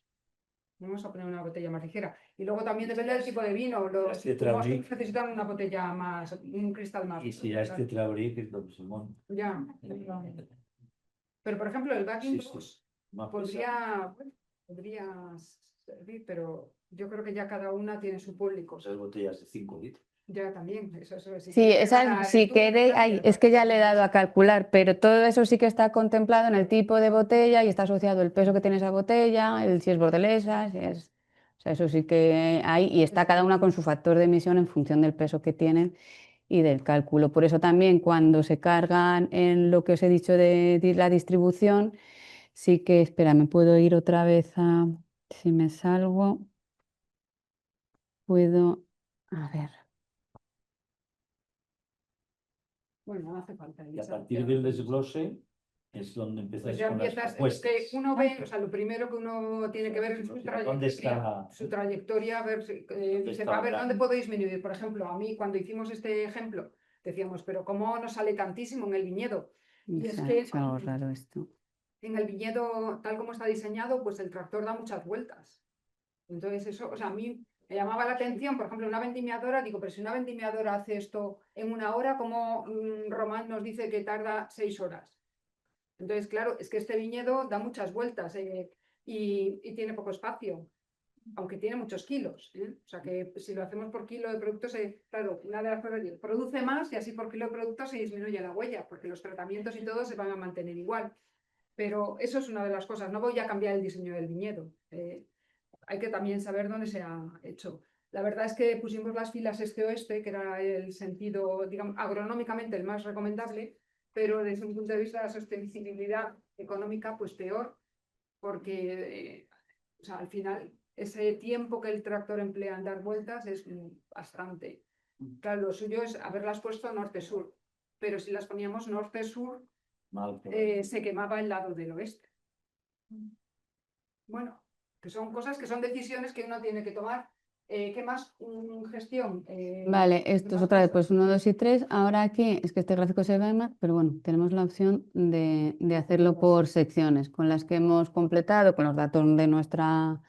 Vamos a poner una botella más ligera. Y luego también depende del tipo de vino. Los necesitan una botella más, un cristal más. Y si ya es tetrabric, es lo que se monta. Ya. Pero, por ejemplo, el backing box podría servir, pero yo creo que ya cada una tiene su público. Esas botellas de 5 litros. Ya también, eso Sí, esa sí que es que ya le he dado a calcular, pero todo eso sí que está contemplado en el tipo de botella y está asociado el peso que tiene esa botella, si es bordelesa, o sea, eso sí que hay y está cada una con su factor de emisión en función del peso que tienen y del cálculo. Por eso también cuando se cargan en lo que os he dicho de la distribución, sí que, espera, me puedo ir otra vez si me salgo, puedo, a ver. Bueno, no hace falta. Y a partir del desglose es donde empiezas Pues ya con las empiezas, propuestas. que uno ve, o sea, lo primero que uno tiene que ver es ¿Dónde está? su trayectoria, a ver, a ver dónde puedo disminuir. Por ejemplo, a mí cuando hicimos este ejemplo, decíamos, pero ¿cómo nos sale tantísimo en el viñedo? Y es que Es algo raro esto. en el viñedo, tal como está diseñado, pues el tractor da muchas vueltas. Entonces eso, o sea, a mí me llamaba la atención, por ejemplo, una vendimiadora, digo, pero si una vendimiadora hace esto en 1 hora, ¿cómo Román nos dice que tarda 6 horas? Entonces, claro, es que este viñedo da muchas vueltas y tiene poco espacio, aunque tiene muchos kilos. O sea que si lo hacemos por kilo de productos, claro, una de las cosas produce más y así por kilo de productos se disminuye la huella, porque los tratamientos y todo se van a mantener igual. Pero eso es una de las cosas. No voy a cambiar el diseño del viñedo. Hay que también saber dónde se ha hecho. La verdad es que pusimos las filas este-oeste, que era el sentido, digamos, agronómicamente el más recomendable, pero desde un punto de vista de la sostenibilidad económica, pues peor, porque o sea, al final ese tiempo que el tractor emplea en dar vueltas es bastante. Claro, lo suyo es haberlas puesto norte-sur, pero si las poníamos norte-sur, se quemaba el lado del oeste. Bueno, que son cosas que son decisiones que uno tiene que tomar. ¿Qué más? Gestión. Vale, esto es otra vez, pues 1, 2 y 3. Ahora aquí es que este gráfico se ve más, pero bueno, tenemos la opción de hacerlo por secciones, con las que hemos completado, con los datos de nuestra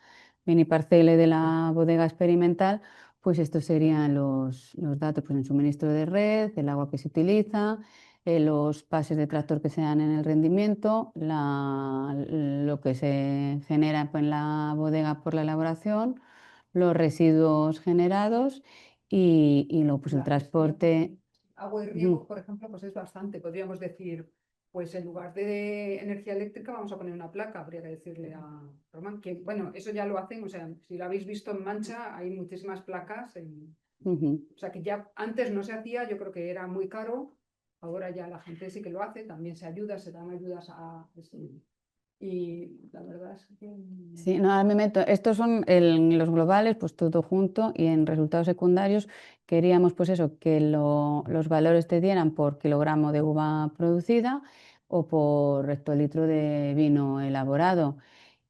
mini parcela y de la bodega experimental, pues estos serían los datos, pues en suministro de red, el agua que se utiliza, los pases de tractor que se dan en el rendimiento, lo que se genera pues, en la bodega por la elaboración, los residuos generados y luego pues el transporte. Agua y riego, por ejemplo, pues es bastante. Podríamos decir, pues en lugar de energía eléctrica vamos a poner una placa, habría que decirle a Román, que bueno, eso ya lo hacen, o sea, si lo habéis visto en Mancha, hay muchísimas placas. O sea, que ya antes no se hacía, yo creo que era muy caro, ahora ya la gente sí que lo hace, también se ayuda, se dan ayudas Y la verdad es que... Sí, no, ahora me meto. Estos son los globales, pues todo junto, y en resultados secundarios queríamos, pues eso, que los valores te dieran por kilogramo de uva producida o por hectolitro de vino elaborado,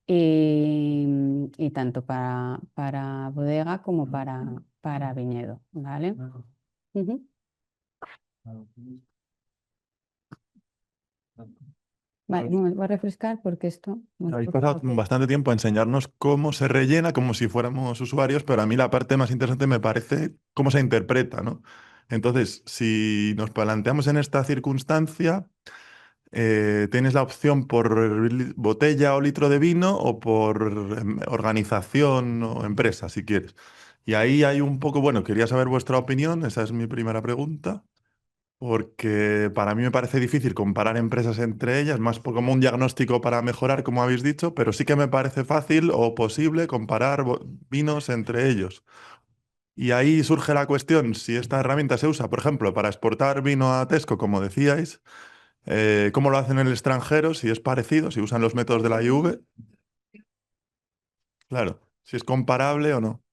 y tanto para bodega como para viñedo, ¿vale? Ujú. Vale, un momento, voy a refrescar porque esto... Habéis pasado bastante tiempo a enseñarnos cómo se rellena, como si fuéramos usuarios, pero a mí la parte más interesante me parece cómo se interpreta, ¿no? Entonces, si nos planteamos en esta circunstancia, tienes la opción por botella o litro de vino o por organización o empresa, si quieres. Y ahí hay un poco, bueno, quería saber vuestra opinión, esa es mi primera pregunta. Porque para mí me parece difícil comparar empresas entre ellas, más como un diagnóstico para mejorar, como habéis dicho, pero sí que me parece fácil o posible comparar vinos entre ellos. Y ahí surge la cuestión, si esta herramienta se usa, por ejemplo, para exportar vino a Tesco, como decíais, cómo lo hacen en el extranjero, si es parecido, si usan los métodos de la IV, claro, si es comparable o no.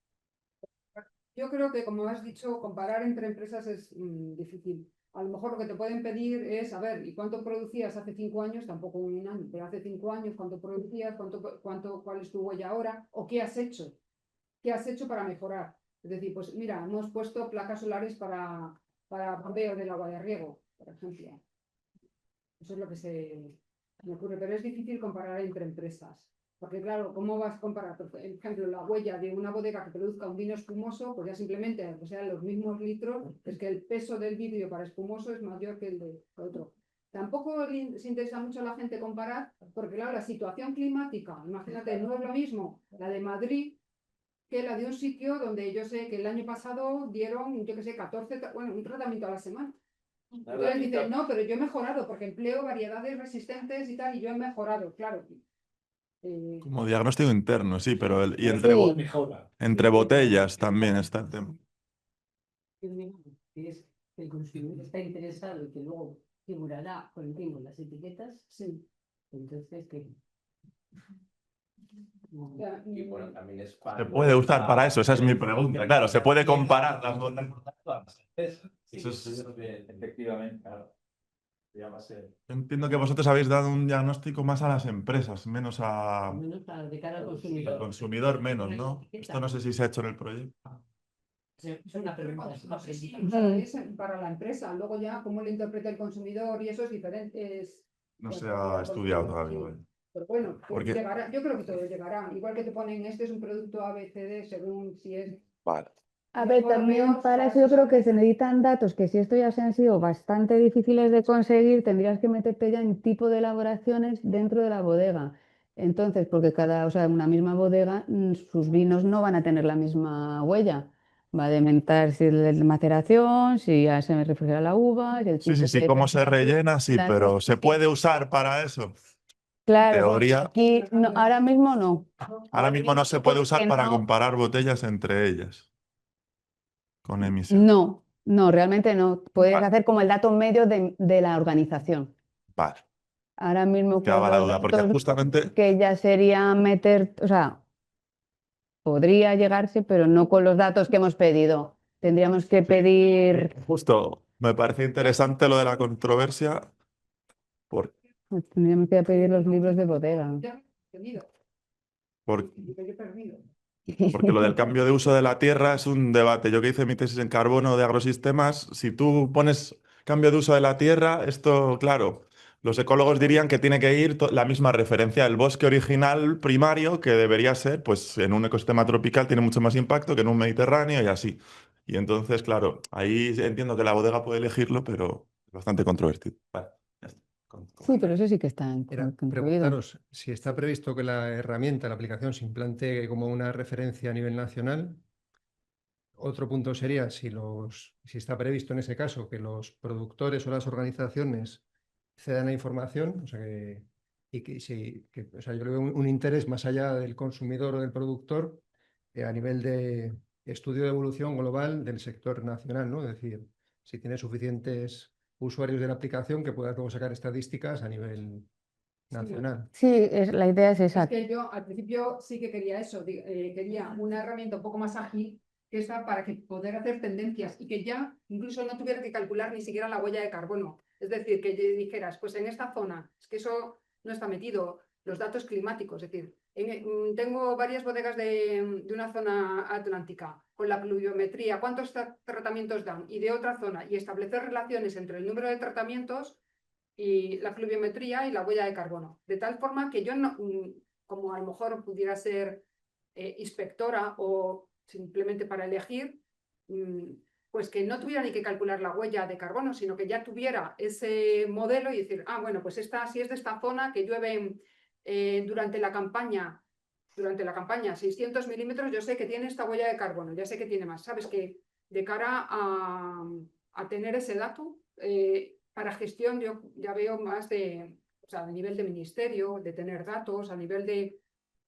Yo creo que, como has dicho, comparar entre empresas es difícil. A lo mejor lo que te pueden pedir es, a ver, ¿y cuánto producías hace 5 años? Tampoco un año, pero hace 5 años, ¿cuánto producías? ¿Cuál es tu huella ahora? ¿O qué has hecho? ¿Qué has hecho para mejorar? Es decir, pues mira, hemos puesto placas solares para bombeo del agua de riego, por ejemplo. Eso es lo que se me ocurre, pero es difícil comparar entre empresas. Porque claro, ¿cómo vas a comparar? Por ejemplo, la huella de una bodega que produzca un vino espumoso, pues ya simplemente, o sea, los mismos litros, es que el peso del vidrio para espumoso es mayor que el de otro. Tampoco se interesa mucho a la gente comparar, porque claro, la situación climática, imagínate, no es lo mismo la de Madrid que la de un sitio donde yo sé que el año pasado dieron, yo que sé, 14, bueno, un tratamiento a la semana. Entonces dicen, no, pero yo he mejorado porque empleo variedades resistentes y tal, y yo he mejorado, claro. Como diagnóstico interno, sí, pero y Sí. entre botellas también está el tema. Que es que el consumidor está interesado y que luego figurará por encima en las etiquetas, Sí. entonces que Ya, también es Se puede usar para eso, esa es mi pregunta. Claro, se puede comparar las botellas. Eso es efectivamente, claro. Yo entiendo que vosotros habéis dado un diagnóstico más a las empresas, menos al al menos de cara al consumidor. consumidor, menos, ¿no? Esto no sé si se ha hecho en el proyecto. Es una pregunta. no sé si es para la empresa, luego ya cómo lo interpreta el consumidor y eso es diferente. No se ha estudiado todavía. Vale. Pero bueno, Porque- llegará, yo creo que todo llegará. Igual que te ponen, este es un producto ABCD según si es... Vale. A ver, mejor o también peor, para eso yo creo que se necesitan datos que si esto ya se han sido bastante difíciles de conseguir, tendrías que meterte ya en tipo de elaboraciones dentro de la bodega. Entonces, porque o sea, una misma bodega, sus vinos no van a tener la misma huella. Va a dementar si es de maceración, si ya se refrigera la uva, si el Sí, tipo sí, sí, de cómo se temperatura, rellena, sí, las pero ¿se puede usar para eso? Claro, Teoría. aquí ahora mismo no. Ahora mismo no se puede usar Porque para no- comparar botellas entre ellas. Con emisión. No, no, realmente no. Puedes Vale. hacer como el dato medio de la organización. Vale. Ahora mismo Quedaba con la los duda, porque datos justamente que ya sería meter, o sea, podría llegarse, pero no con los datos que hemos pedido. Tendríamos que pedir, justo me parece interesante lo de la controversia, por- tendríamos que pedir los libros de bodega. Ya, entendido. por- Yo he perdido. porque lo del cambio de uso de la tierra es un debate. Yo que hice mi tesis en carbono de agrosistemas, si tú pones cambio de uso de la tierra, esto, claro, los ecólogos dirían que tiene que ir la misma referencia. El bosque original primario, que debería ser, pues en un ecosistema tropical tiene mucho más impacto que en un mediterráneo y así. Y entonces, claro, ahí entiendo que la bodega puede elegirlo, pero es bastante controvertido. Vale, ya está. Sí, pero eso sí que está Era incluido. preguntaros si está previsto que la herramienta, la aplicación, se implante como una referencia a nivel nacional. Otro punto sería si está previsto en ese caso que los productores o las organizaciones cedan la información, o sea, o sea, yo le veo un interés más allá del consumidor o del productor a nivel de estudio de evolución global del sector nacional, ¿no? Es decir, si tiene suficientes usuarios de la aplicación que puedas luego sacar estadísticas a nivel nacional. Sí, la idea es esa. Es que yo al principio sí que quería eso, quería una herramienta un poco más ágil que esta para que poder hacer tendencias y que ya incluso no tuviera que calcular ni siquiera la huella de carbono. Es decir, que dijeras, pues en esta zona, es que eso no está metido, los datos climáticos, es decir, tengo varias bodegas de una zona atlántica con la pluviometría, cuántos tratamientos dan y de otra zona y establecer relaciones entre el número de tratamientos y la pluviometría y la huella de carbono, de tal forma que yo no, como a lo mejor pudiera ser inspectora o simplemente para elegir, pues que no tuviera ni que calcular la huella de carbono, sino que ya tuviera ese modelo y decir, ah, bueno, pues esta, si es de esta zona que llueve durante la campaña 600 milímetros, yo sé que tiene esta huella de carbono, ya sé que tiene más. Sabes que de cara a tener ese dato, para gestión yo ya veo más de, o sea, a nivel de ministerio, de tener datos, a nivel de,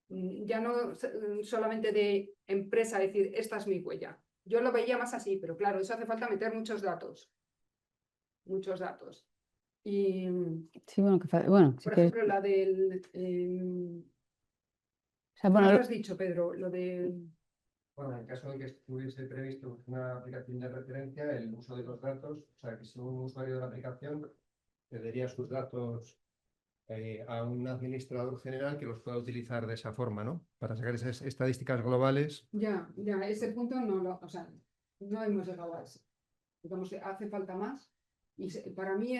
ya no solamente de empresa, decir, esta es mi huella. Yo lo veía más así, pero claro, eso hace falta meter muchos datos. Muchos datos. Y, Sí, bueno, bueno, si por quieres. ejemplo, la del... O sea, ¿qué bueno, más has dicho, Pedro? Lo de... Bueno, en caso de que estuviese previsto una aplicación de referencia, el uso de los datos, o sea, que si un usuario de la aplicación cedería sus datos a un administrador general que los pueda utilizar de esa forma, ¿no? Para sacar esas estadísticas globales. Ya, ese punto no lo... O sea, no hemos llegado a ese. Digamos, hace falta más. Y para mí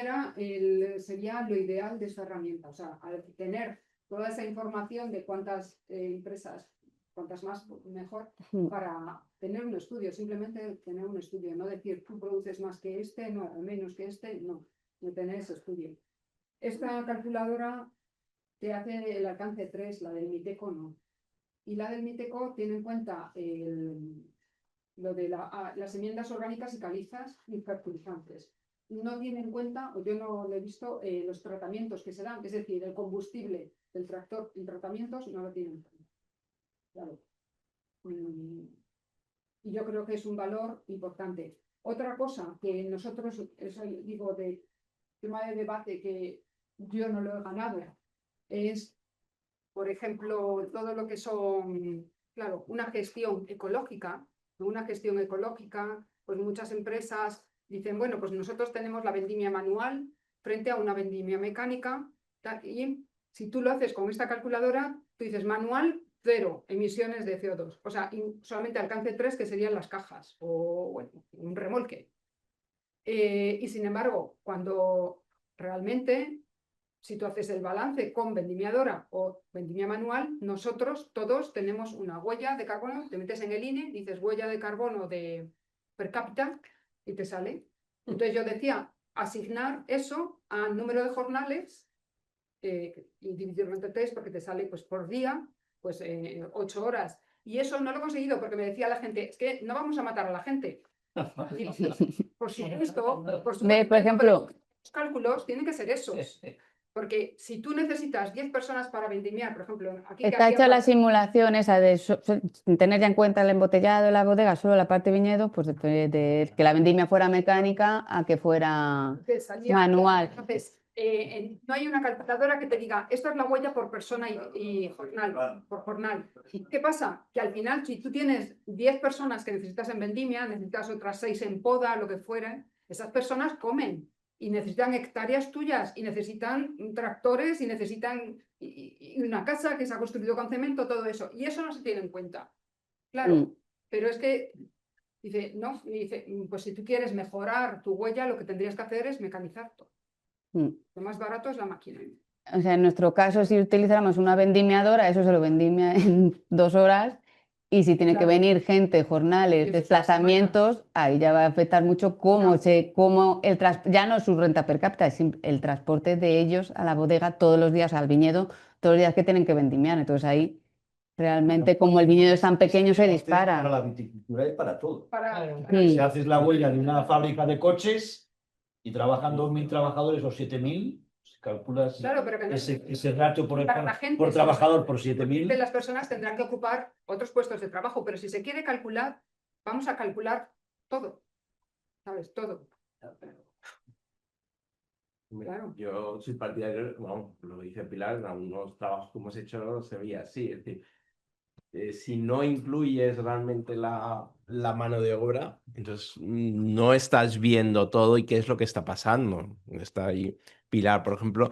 sería lo ideal de esta herramienta. O sea, al tener toda esa información de cuántas empresas, cuantas más mejor, para tener un estudio, simplemente tener un estudio, no decir tú produces más que este, no, menos que este, no tener ese estudio. Esta calculadora te hace el alcance 3, la del Miteco no. Y la del Miteco tiene en cuenta lo de las enmiendas orgánicas y calizas y fertilizantes. No tiene en cuenta, o yo no lo he visto, los tratamientos que se dan, es decir, el combustible del tractor en tratamientos no lo tienen en cuenta. Claro. Y yo creo que es un valor importante. Otra cosa que nosotros, eso digo, de tema de debate que yo no lo he ganado, es, por ejemplo, todo lo que son, claro, una gestión ecológica. Una gestión ecológica, pues muchas empresas dicen, bueno, pues nosotros tenemos la vendimia manual frente a una vendimia mecánica, y si tú lo haces con esta calculadora, tú dices manual, 0 emisiones de CO2, o sea, solamente alcance 3, que serían las cajas, o bueno, un remolque. Y sin embargo, cuando realmente, si tú haces el balance con vendimiadora o vendimia manual, nosotros todos tenemos una huella de carbono, te metes en el INE, dices huella de carbono de per cápita y te sale. Entonces yo decía, asignar eso al número de jornales y dividirlo entre 3 porque te sale pues por día, pues 8 horas. Y eso no lo he conseguido porque me decía la gente, es que no vamos a matar a la gente. Digo, por supuesto, por ejemplo, los cálculos tienen que ser esos. Porque si tú necesitas 10 personas para vendimiar, por ejemplo, aquí... está hecha la simulación esa de sin tener ya en cuenta el embotellado de la bodega, solo la parte viñedo, pues de que la vendimia fuera mecánica a que fuera manual. Entonces, no hay una calculadora que te diga, esta es la huella por persona y jornal, por jornal. ¿Qué pasa? Que al final, si tú tienes 10 personas que necesitas en vendimia, necesitas otras 6 en poda, lo que fuera, esas personas comen. Y necesitan hectáreas tuyas, y necesitan tractores, y necesitan y una casa que se ha construido con cemento, todo eso. Y eso no se tiene en cuenta. Claro, pero es que, dice, no, dice, pues si tú quieres mejorar tu huella, lo que tendrías que hacer es mecanizar todo. Lo más barato es la máquina. O sea, en nuestro caso, si utilizáramos una vendimiadora, eso se lo vendimia en 2 horas. Y si tiene que venir gente, jornales, desplazamientos, ahí ya va a afectar mucho ya no su renta per cápita, es el transporte de ellos a la bodega todos los días, al viñedo, todos los días que tienen que vendimiar. Entonces ahí realmente, como el viñedo es tan pequeño, se dispara. Para la viticultura y para todo. Sí. Si haces la huella de una fábrica de coches y trabajan 2.000 trabajadores o 7.000, calculas Claro, pero que no, ese ratio por gente, trabajador por 7.000. Las personas tendrán que ocupar otros puestos de trabajo, pero si se quiere calcular, vamos a calcular todo, ¿sabes? Todo. Claro. Yo soy partidario, bueno, lo dice Pilar, en algunos trabajos que hemos hecho se veía así, es decir, si no incluyes realmente la mano de obra, entonces no estás viendo todo y qué es lo que está pasando. Está ahí Pilar, por ejemplo,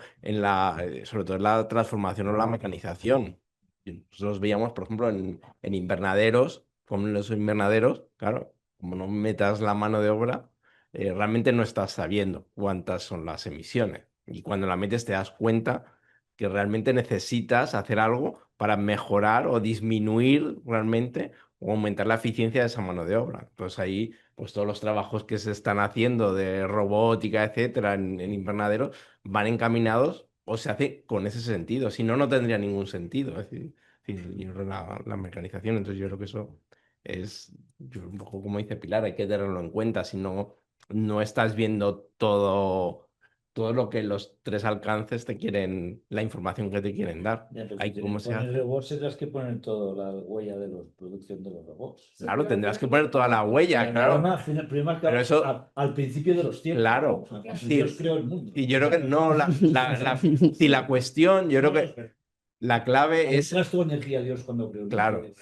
sobre todo en la transformación o la mecanización. Nosotros veíamos, por ejemplo, en invernaderos, como en los invernaderos, claro, como no metas la mano de obra, realmente no estás sabiendo cuántas son las emisiones. Y cuando la metes te das cuenta que realmente necesitas hacer algo para mejorar o disminuir realmente o aumentar la eficiencia de esa mano de obra. Entonces ahí, pues todos los trabajos que se están haciendo de robótica, etcétera, en invernaderos, van encaminados o se hace con ese sentido. Si no, no tendría ningún sentido. Es decir, yo creo la mecanización. Entonces yo creo que eso es un poco como dice Pilar, hay que tenerlo en cuenta. Si no, no estás viendo todo lo que los tres alcances te quieren, la información que te quieren dar. Ya, pero Hay si cómo se pones hace. robots, tendrás que poner toda la huella de la producción de los robots. Claro, tendrás que poner toda la huella, claro. El problema es que Pero eso- al principio de los tiempos. Claro. ¿No? O sea, Sí. Dios creó el mundo. Y yo creo que no, si la cuestión, yo creo que la clave es, Administras tu energía, Dios, cuando creó el Claro. mundo.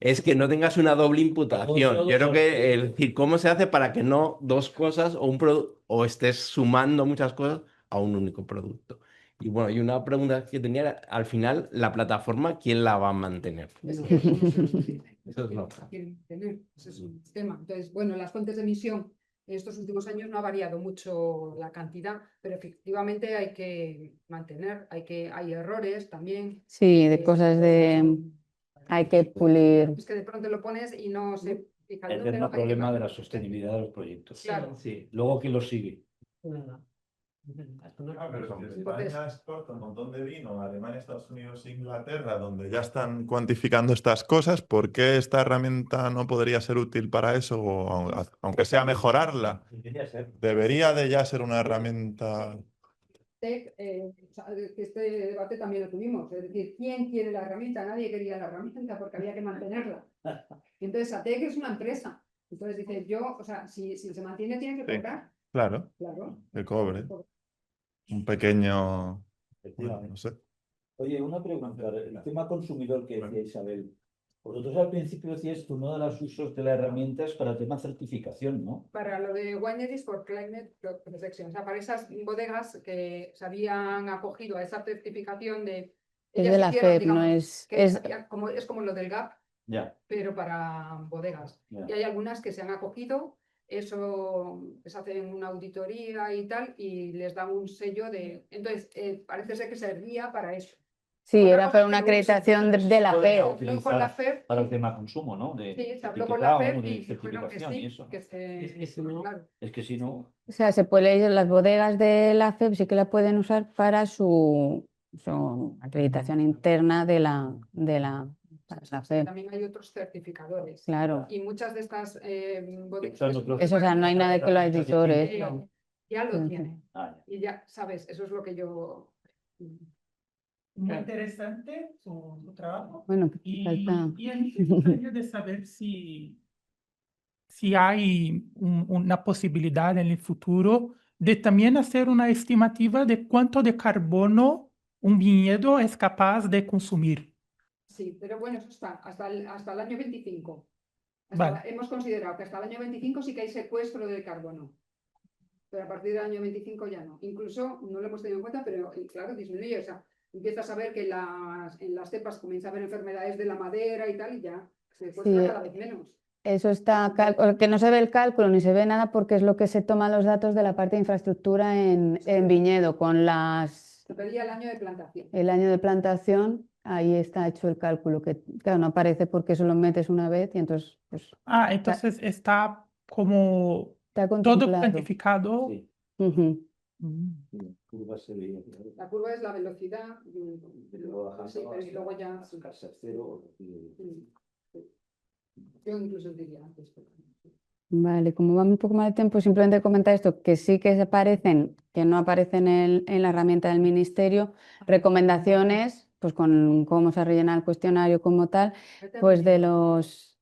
es que no tengas una doble imputación. Yo creo que es decir, ¿cómo se hace para que no dos cosas o estés sumando muchas cosas a un único producto? Y bueno, y una pregunta que tenía era, al final, la plataforma, ¿quién la va a mantener? Es que eso no se lo dice. Eso es lo- Quieren tener, ese es un tema. Entonces, bueno, las fuentes de emisión en estos últimos años no ha variado mucho la cantidad, pero efectivamente hay que mantener, hay errores también. Sí, de cosas de... Hay que pulir. Es que de pronto lo pones y no se fija el El número, mismo hay que problema de la cambiar. sostenibilidad de los proyectos. Claro. Sí. Luego, ¿quién los sigue? Pero si Entonces- España exporta un montón de vino a Alemania, Estados Unidos e Inglaterra, donde ya están cuantificando estas cosas, ¿por qué esta herramienta no podría ser útil para eso? O aunque sea mejorarla, Debería ser. debería de ya ser una herramienta. O sea, que este debate también lo tuvimos, es decir, ¿quién quiere la herramienta? Nadie quería la herramienta porque había que mantenerla. Y entonces SATEC es una empresa. Entonces dice, yo, o sea, si se mantiene tiene que Sí. cobrar. Claro, Claro. que cobre. Un pequeño, bueno, no sé. Oye, una pregunta. El tema consumidor que decía Isabel. Vosotros al principio decíais que uno de los usos de la herramienta es para tema certificación, ¿no? Para lo de Wineries for Climate Protection, o sea, para esas bodegas que se habían acogido a esa certificación de... Es ellas de la hicieron, FEP, no digamos, es... que es... es como lo del GAP, Ya. pero para bodegas. Ya. Y hay algunas que se han acogido, eso les hacen una auditoría y tal, y les dan un sello de... Entonces, parece ser que servía para eso. Sí, Otra era cosa para es una que lo usen. acreditación de la Puede FEP. Se habló con la FEP, Para el tema consumo, ¿no? De sí, se habló con la etiquetado, FEP de y dijeron que certificación y sí, eso. que Es que si no- claro. Es que si no, O sea, se puede, las bodegas de la FEP sí que la pueden usar para su acreditación interna de la FEP. También hay otros certificadores. Claro. Y muchas de estas bodegas... Son otros- Eso, o sea, no hay nada que lo editores. Ya lo Ujú. tienen. Ah, ya. Y ya, ¿sabes? Eso es lo que yo... Muy interesante su trabajo. Bueno, Y, falta... y a mí me gustaría de saber si hay una posibilidad en el futuro de también hacer una estimativa de cuánto de carbono un viñedo es capaz de consumir. Sí, pero bueno, eso está hasta el año 25. Vale. Hemos considerado que hasta el año 25 sí que hay secuestro de carbono. Pero a partir del año 25 ya no. Incluso, no lo hemos tenido en cuenta, pero claro, disminuye. O sea, empiezas a ver que en las cepas comienza a haber enfermedades de la madera y tal, y ya se secuestra Sí. cada vez menos. Eso está, que no se ve el cálculo ni se ve nada porque es lo que se toman los datos de la parte de infraestructura en viñedo, con Se pedía el año de plantación. el año de plantación, ahí está hecho el cálculo, que claro, no aparece porque solo metes una vez y entonces pues, Ah, entonces está como está todo contemplado. cuantificado. Sí, Ujú. la curva se veía, claro. La curva es la velocidad, Y luego bajando sí, pero y luego ya... hasta casi a cero. Sí. Yo incluso diría antes. Vale, como va un poco más de tiempo, simplemente comentar esto, que sí que aparecen, que no aparecen en la herramienta del ministerio, recomendaciones, pues con cómo se rellena el cuestionario como tal, pues de los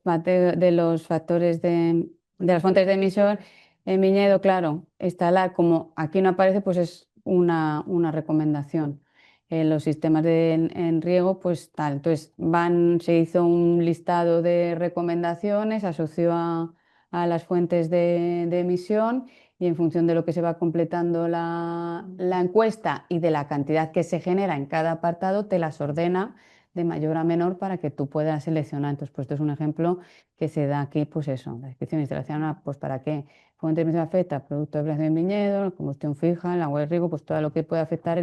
factores de las fuentes de emisión En viñedo, claro, instalar, como aquí no aparece, pues es una recomendación. En los sistemas en riego, pues tal. Entonces, se hizo un listado de recomendaciones, asoció a las fuentes de emisión y en función de lo que se va completando la encuesta y de la cantidad que se genera en cada apartado, te las ordena de mayor a menor para que tú puedas seleccionar. Entonces, pues esto es un ejemplo que se da aquí, pues eso, la descripción de instalación, pues para qué fuente de emisión afecta, producto de operación en viñedo, combustión fija, el agua de riego, pues todo lo que puede afectar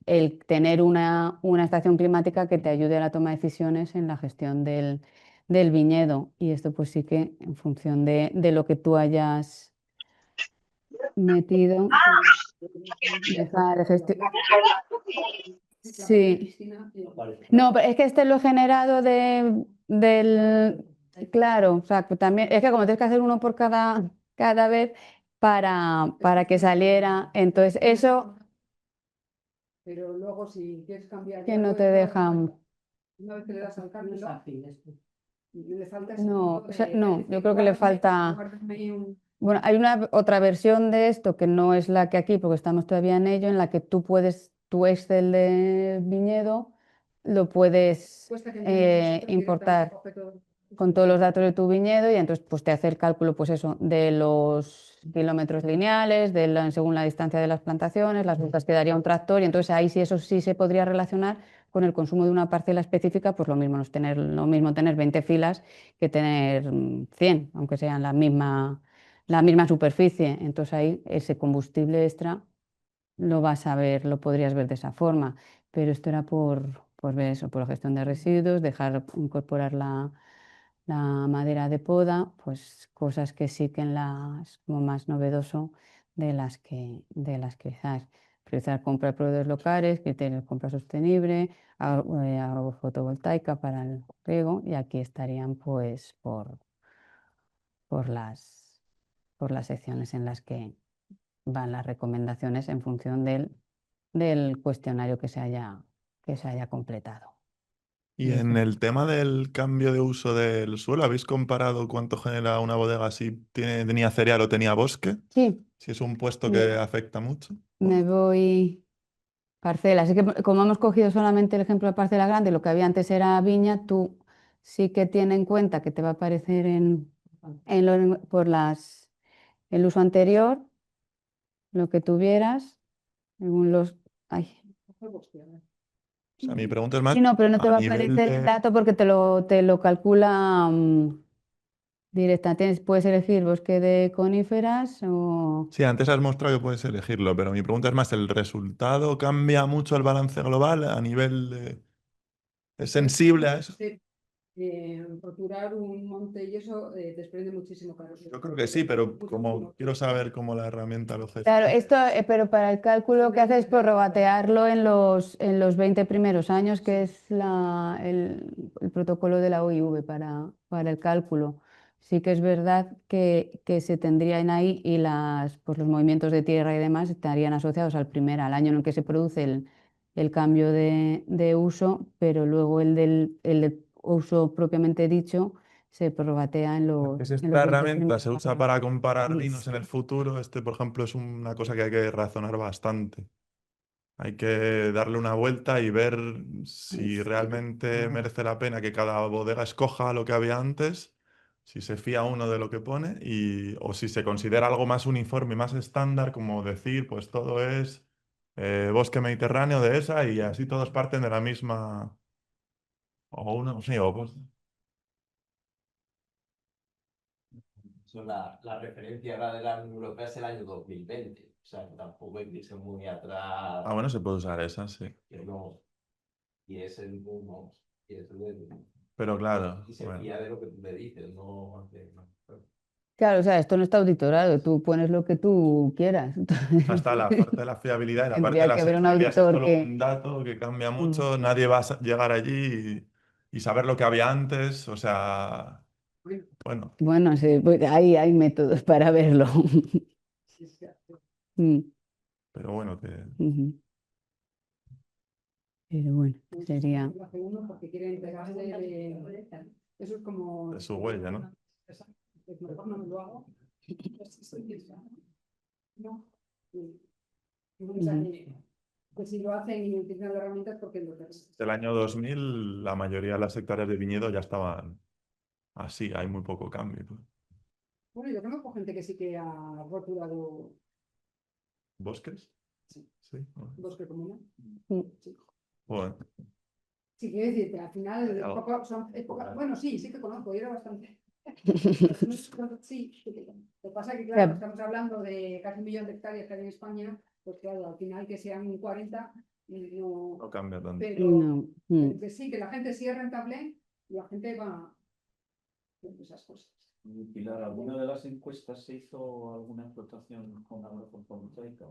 el tener una estación climática que te ayude a la toma de decisiones en la gestión del viñedo. Y esto pues sí que en función de lo que tú hayas metido, deja de gestionar. Sí. No, pero es que este lo he generado del... Claro, o sea, que también, es que como tienes que hacer uno por cada vez para que saliera, entonces eso Pero luego si quieres cambiar que ya no puedes te dar dejan... una vez que le das al cambio, le falta ese No, punto o sea, de no, decir, yo creo que le falta... guárdame ahí un... Bueno, hay una otra versión de esto que no es la que aquí, porque estamos todavía en ello, en la que tú puedes, tu Excel de viñedo, lo puedes Cuesta que nosotros importar directamente coge todo. con todos los datos de tu viñedo y entonces pues te hace el cálculo, pues eso, de los kilómetros lineales, según la distancia de las plantaciones, las vueltas que daría un tractor, y entonces ahí sí eso sí se podría relacionar con el consumo de una parcela específica, pues lo mismo tener 20 filas que tener 100, aunque sean la misma superficie. Entonces ahí ese combustible extra lo vas a ver, lo podrías ver de esa forma. Pero esto era por ver eso, por la gestión de residuos, dejar incorporar la madera de poda, pues cosas que sí que es como más novedoso de las que quizás priorizar compra de proveedores locales, criterios de compra sostenible, fotovoltaica para el riego, y aquí estarían pues por las secciones en las que van las recomendaciones en función del cuestionario que se haya completado. Y en el tema del cambio de uso del suelo, ¿habéis comparado cuánto genera una bodega si tenía cereal o tenía bosque? Sí, Si es un puesto que afecta mucho. me voy parcelas. Así que como hemos cogido solamente el ejemplo de parcela grande, lo que había antes era viña, tú sí que tiene en cuenta que te va a aparecer el uso anterior, lo que tuvieras, según los... Ay. O sea, mi pregunta es más Sí, no, pero no te a va a nivel aparecer el de... dato porque te lo calcula directa. Puedes elegir bosque de coníferas o... Sí, antes has mostrado que puedes elegirlo, pero mi pregunta es más, ¿el resultado cambia mucho el balance global a nivel de... ¿Es sensible a eso? Sí. Procurar un monte y eso desprende muchísimo calor. Yo creo que sí, pero como quiero saber cómo la herramienta lo Claro, gestiona. esto, pero para el cálculo que haces, prorratearlo en los 20 primeros años, que es el protocolo de la OIV para el cálculo. Sí que es verdad que se tendrían ahí y pues los movimientos de tierra y demás estarían asociados al año en el que se produce el cambio de uso, pero luego el del uso propiamente dicho se prorratea en los... Es en los esta 20 herramienta se primeros usa años. para comparar vinos en el futuro. Este, por ejemplo, es una cosa que hay que razonar bastante. Hay que darle una vuelta y ver si realmente merece la pena que cada bodega escoja lo que había antes, si se fía uno de lo que pone o si se considera algo más uniforme y más estándar, como decir, pues todo es bosque mediterráneo de esa y así todos parten de la misma... O uno, sí, o pues, La referencia ahora de la Unión Europea es el año 2020. O sea, que tampoco hay que irse muy atrás. bueno, se puede usar esa, sí. Que no. Y es el mismo. Y es Pero claro, y se bueno. fía de lo que tú le dices, no. Claro, o sea, esto no está auditorado, tú pones lo que tú quieras. Hasta la parte de la fiabilidad y la parte de Tendría la que haber un sensibilidad es auditor solo que... un dato que cambia mucho. Nadie va a llegar allí y saber lo que había antes. O sea, bueno, Bueno, sí, pues hay métodos para verlo. Mm, pero bueno, ujú. Pero bueno, sería... Lo hace uno porque quiere enterarse de... Eso es como... de su huella, ¿no? Mejor no me lo hago. No. O sea, que si lo hacen y utilizan las herramientas porque lo que es. Del año 2000, la mayoría de las hectáreas de viñedo ya estaban así, hay muy poco cambio. Bueno, yo conozco gente que sí que ha rotulado ¿Bosques? Sí. Sí. Bueno. bosque común. Mm. Sí. Bueno, Sí, quiero decirte, al final Algo. son épocas. Bueno, sí que conozco, y era bastante. Sí, lo que pasa es que, claro, Ya. estamos hablando de casi 1 millón de hectáreas que hay en España, pues claro, al final que sean 40, no, no cambia tanto. pero, No, pero que sí, que la gente sí es rentable y la gente va haciendo esas cosas. Y Pilar, ¿alguna de las encuestas se hizo alguna explotación con agrofotovoltaica?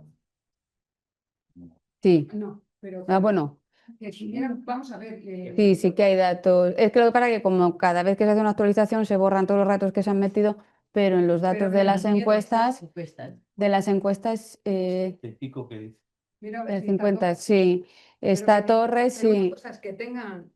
sí. No, pero Bueno, que si vieran, vamos a ver. sí que hay datos. Es que lo que pasa es que como cada vez que se hace una actualización se borran todos los datos que se han metido, pero en los datos de las encuestas, El pico que dice. Mira, a ver el si está 50, todo. sí. Está Torres, Pero una sí. cosa es que tengan,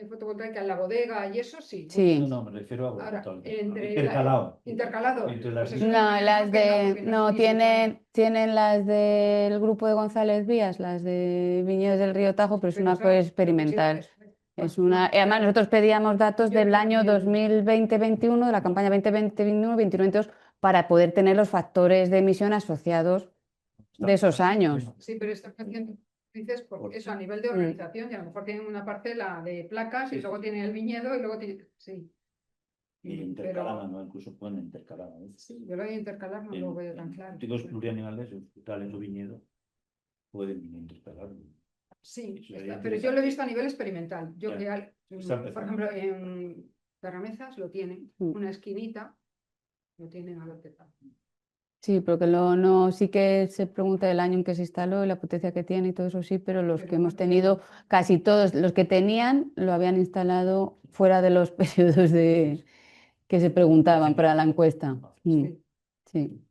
fotovoltaica en la bodega y eso sí. Sí. No, me refiero a Ahora, agrofotovoltaica. entre Intercalado. intercalado. Entre las Pues eso No, es las que no, de porque no es mismo, tienen las del grupo de González Vías, las de Viñedos del Río Tajo, pero es pero una eso- cosa pero experimental. sí, Es bueno, una, además claro. nosotros pedíamos datos Yo del creo año que- 2020-21, de la campaña 2020-21, 21-22, para poder tener los factores de emisión asociados de esos años. Sí, pero esta canción dices por Por- eso a nivel de organización, y a lo mejor tienen una parcela de placas y Sí, luego tienen el viñedo y luego tienen. Sí. Y intercalan, ¿no? Incluso pueden intercalar. ¿no? Sí, yo lo de intercalar no lo veo tan claro. Cultivos plurianuales, frutales o viñedo, pueden intercalar. Sí, Eso sería pero yo lo he interesante. visto a nivel experimental. Yo Ya. que Está por empezando. ejemplo, en Ferramezas lo tienen, una esquinita, lo tienen a ver qué tal. Sí, porque sí que se pregunta el año en que se instaló y la potencia que tiene y todo eso sí, pero los Pero que hemos bueno, tenido, casi todos los que tenían lo habían instalado fuera de los periodos que se preguntaban para la encuesta. Sí. Sí.